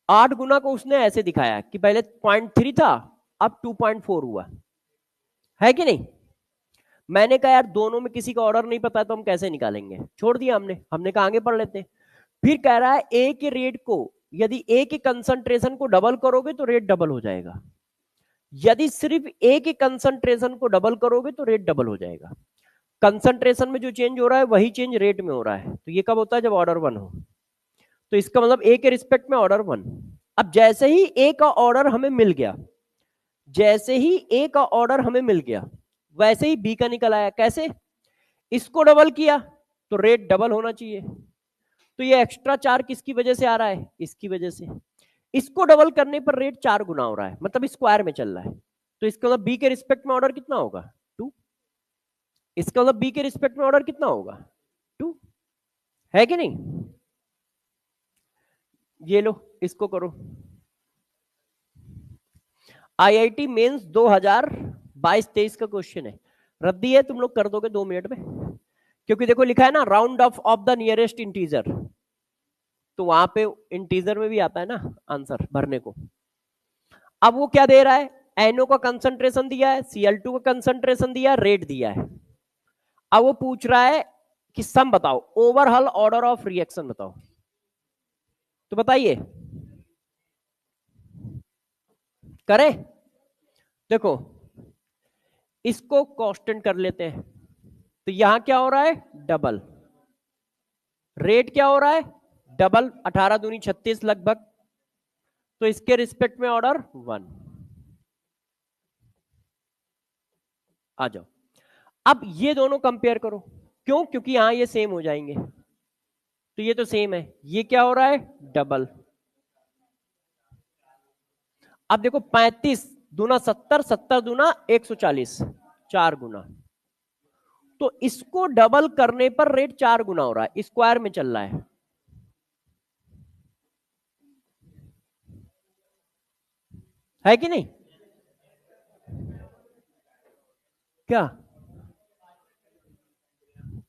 8 गुना को उसने ऐसे दिखाया कि पहले 0.3 था, अब 2.4 हुआ, है कि नहीं? मैंने कहा यार दोनों में किसी का ऑर्डर नहीं पता तो हम कैसे निकालेंगे, छोड़ दिया हमने कहा आगे पढ़ लेते हैं। फिर कह रहा है ए के रेट को, यदि ए के कंसंट्रेशन को डबल करोगे तो रेट डबल हो जाएगा, यदि सिर्फ ए के कंसंट्रेशन को डबल करोगे तो रेट डबल हो जाएगा। कंसंट्रेशन में जो चेंज हो रहा है वही चेंज रेट में हो रहा है, तो ये कब होता है? जब ऑर्डर 1 हो। तो इसका मतलब ए के रिस्पेक्ट में ऑर्डर 1। अब जैसे ही ए का ऑर्डर हमें मिल गया, जैसे ही ए का ऑर्डर हमें मिल गया वैसे ही बी का निकल आया। कैसे? इसको डबल किया तो रेट डबल होना चाहिए, तो ये एक्स्ट्रा 4 किसकी वजह से आ रहा है? इसकी वजह से। इसको डबल करने पर रेट 4 गुना हो रहा है, मतलब स्क्वायर में चल रहा है, तो इसका मतलब बी के रिस्पेक्ट में ऑर्डर कितना होगा? 2। इसका मतलब बी के रिस्पेक्ट में ऑर्डर कितना होगा? 2, है कि नहीं? ये लो, इसको करो। आईआईटी मेंस 2022-23 का क्वेश्चन है, रद्दी है, तुम लोग कर दोगे 2 मिनट में, क्योंकि देखो लिखा है ना round of the nearest integer, तो वहां पे इंटीजर में भी आता है ना आंसर भरने को। अब वो क्या दे रहा है? NO का कंसंट्रेशन दिया है, Cl2 का कंसंट्रेशन दिया है, रेट दिया है। अब वो पूछ रहा है कि सम बताओ, ओवरऑल ऑर्डर ऑफ रिएक्शन बताओ। तो बताइए करें? देखो इसको कांस्टेंट कर लेते हैं, तो यहां क्या हो रहा है, डबल। रेट क्या हो रहा है, डबल। 18 दूनी 36 लगभग, तो इसके रिस्पेक्ट में ऑर्डर 1। आ जाओ, अब ये दोनों कंपेयर करो। क्यों? क्योंकि यहां ये सेम हो जाएंगे, तो ये तो सेम है, ये क्या हो रहा है, डबल। अब देखो 35 दूना 70, 70 दूना 140, 4 गुना। तो इसको डबल करने पर रेट 4 गुना हो रहा है, स्क्वायर में चल रहा है कि नहीं? क्या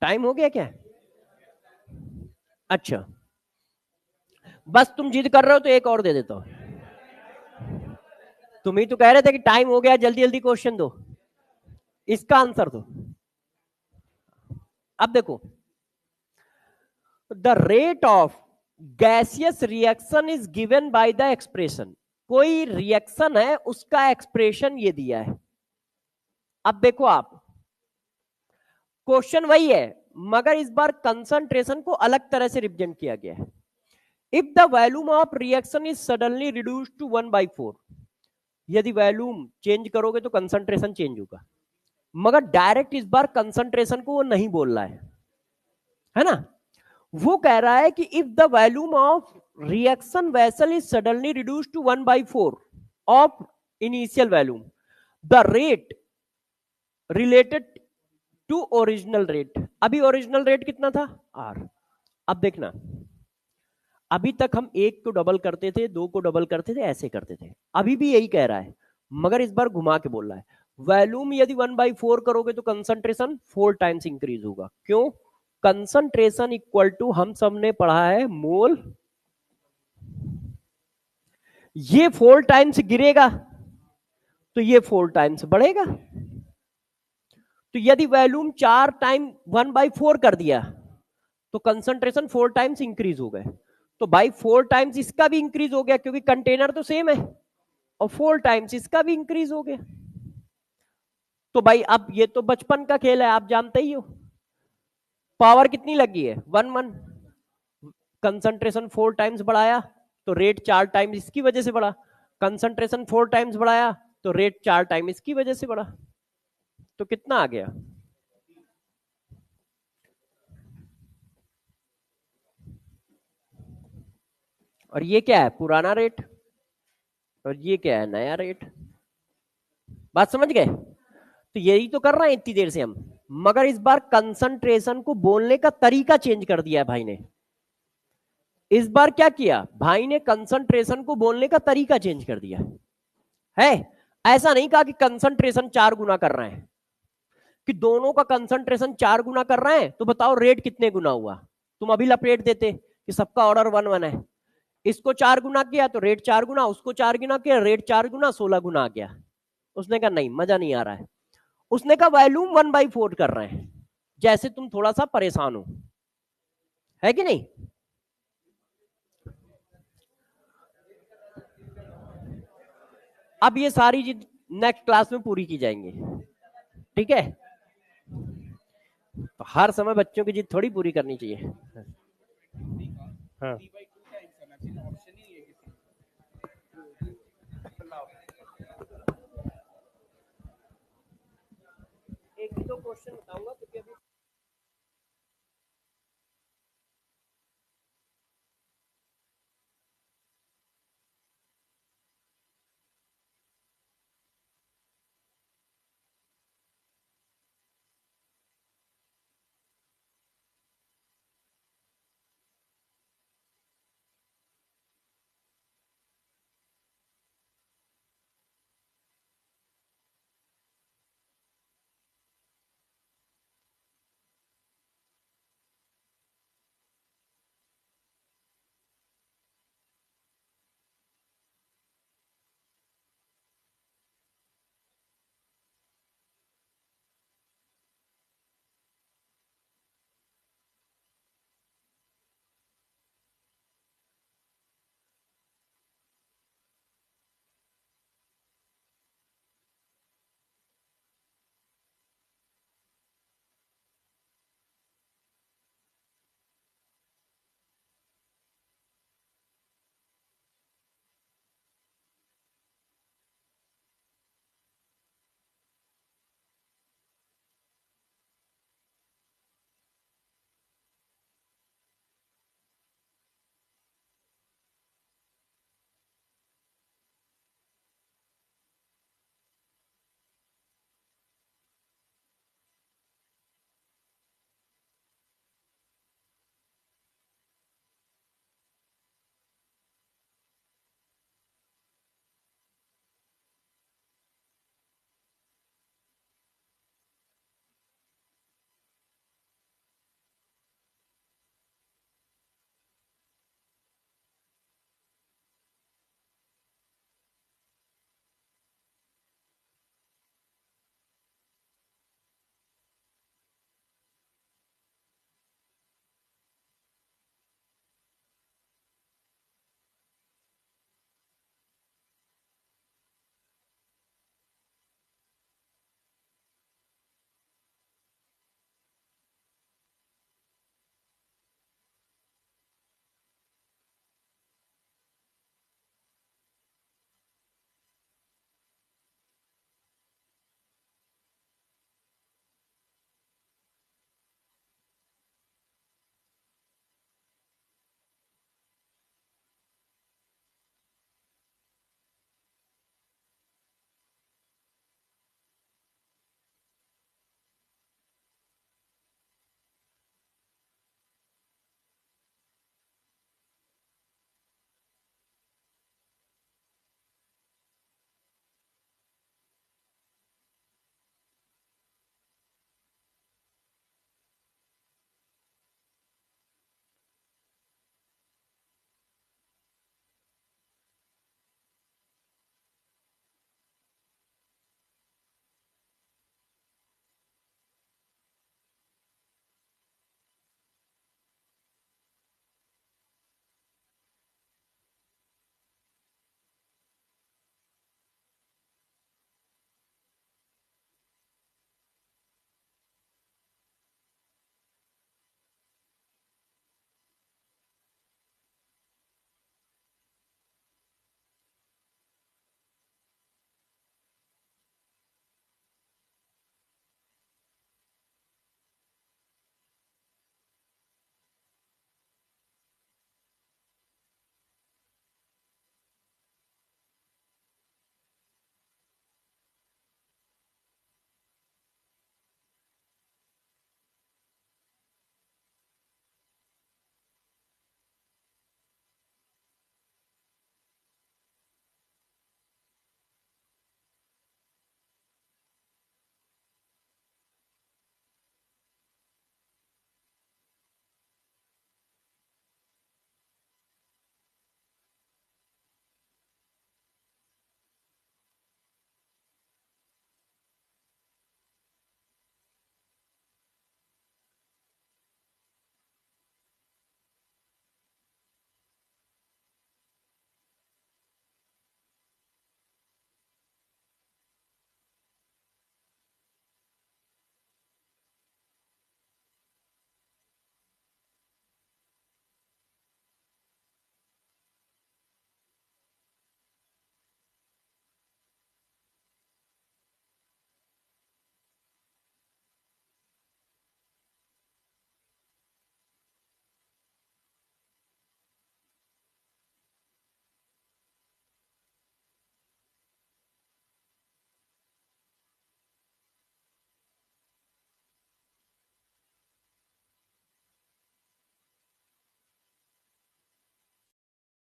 टाइम हो गया क्या? अच्छा, बस तुम जिद कर रहे हो तो एक और दे देता हूं। तुम ही तो कह रहे थे कि टाइम हो गया, जल्दी जल्दी क्वेश्चन दो, इसका आंसर दो। अब देखो, the rate of gaseous reaction is given by the expression. कोई रिएक्शन है, उसका एक्सप्रेशन ये दिया है। अब देखो आप, क्वेश्चन वही है, मगर इस बार कंसंट्रेशन को अलग तरह से रिप्रेजेंट किया गया है। If the volume of reaction is suddenly reduce to 1/4, यदि वॉल्यूम चेंज करोगे तो कंसंट्रेशन चेंज होगा, मगर डायरेक्ट इस बार कंसंट्रेशन को वो नहीं बोल रहा है ना। वो कह रहा है कि if the volume of reaction vessel is suddenly reduce to 1/4 of initial volume, the rate related to original rate. अभी ओरिजिनल रेट कितना था, आर। अब देखना, अभी तक हम एक को डबल करते थे, दो को डबल करते थे, ऐसे करते थे। अभी भी यही कह रहा है, मगर इस बार घुमा के बोल रहा है, वॉल्यूम यदि 1/4 करोगे तो कंसंट्रेशन 4 टाइम्स इंक्रीज होगा। क्यों? कंसंट्रेशन इक्वल टू, हम सबने पढ़ा है, मोल। ये 4 टाइम्स गिरेगा तो ये 4 टाइम्स बढ़ेगा। तो यदि वॉल्यूम 4 टाइम 1/4 कर दिया तो कंसंट्रेशन 4 टाइम्स इंक्रीज हो गए। तो भाई 4 टाइम्स इसका भी इंक्रीज हो गया, क्योंकि कंटेनर तो सेम है, और 4 टाइम्स इसका भी इंक्रीज हो गया। तो भाई अब ये तो बचपन का खेल है, आप जानते ही हो। पावर कितनी लगी है, 1/1। कंसंट्रेशन 4 टाइम्स बढ़ाया तो रेट 4 टाइम्स इसकी वजह से बढ़ा। कंसंट्रेशन 4 टाइम्स बढ़ाया तो रेट 4 टाइम इसकी वजह से बढ़ा। तो कितना आ गया, और ये क्या है, पुराना रेट, और ये क्या है, नया रेट। बात समझ गए? तो यही तो कर रहे हैं इतनी देर से हम, मगर इस बार कंसंट्रेशन को बोलने का तरीका चेंज कर दिया है भाई ने। इस बार क्या किया भाई ने, कंसंट्रेशन को बोलने का तरीका चेंज कर दिया है। ऐसा नहीं कहा कि कंसंट्रेशन 4 गुना कर रहे हैं, कि दोनों का कंसंट्रेशन 4 गुना कर रहे हैं, तो बताओ रेट कितने गुना हुआ। तुम अभी लपेट देते कि सबका ऑर्डर 1/1 है, इसको 4 गुना किया तो रेट 4 गुना, उसको 4 गुना किया रेट 4 गुना, 16 गुना आ गया। उसने कहा नहीं, मजा नहीं आ रहा है। उसने कहा वॉल्यूम 1/4 कर रहे हैं, जैसे तुम थोड़ा सा परेशान हो, है कि नहीं? अब ये सारी चीज नेक्स्ट क्लास में पूरी की जाएंगी, ठीक है? तो हर समय बच्चों की जिद थोड़ी पूरी करनी चाहिए। हाँ, एक दो क्वेश्चन बताऊंगा क्योंकि अभी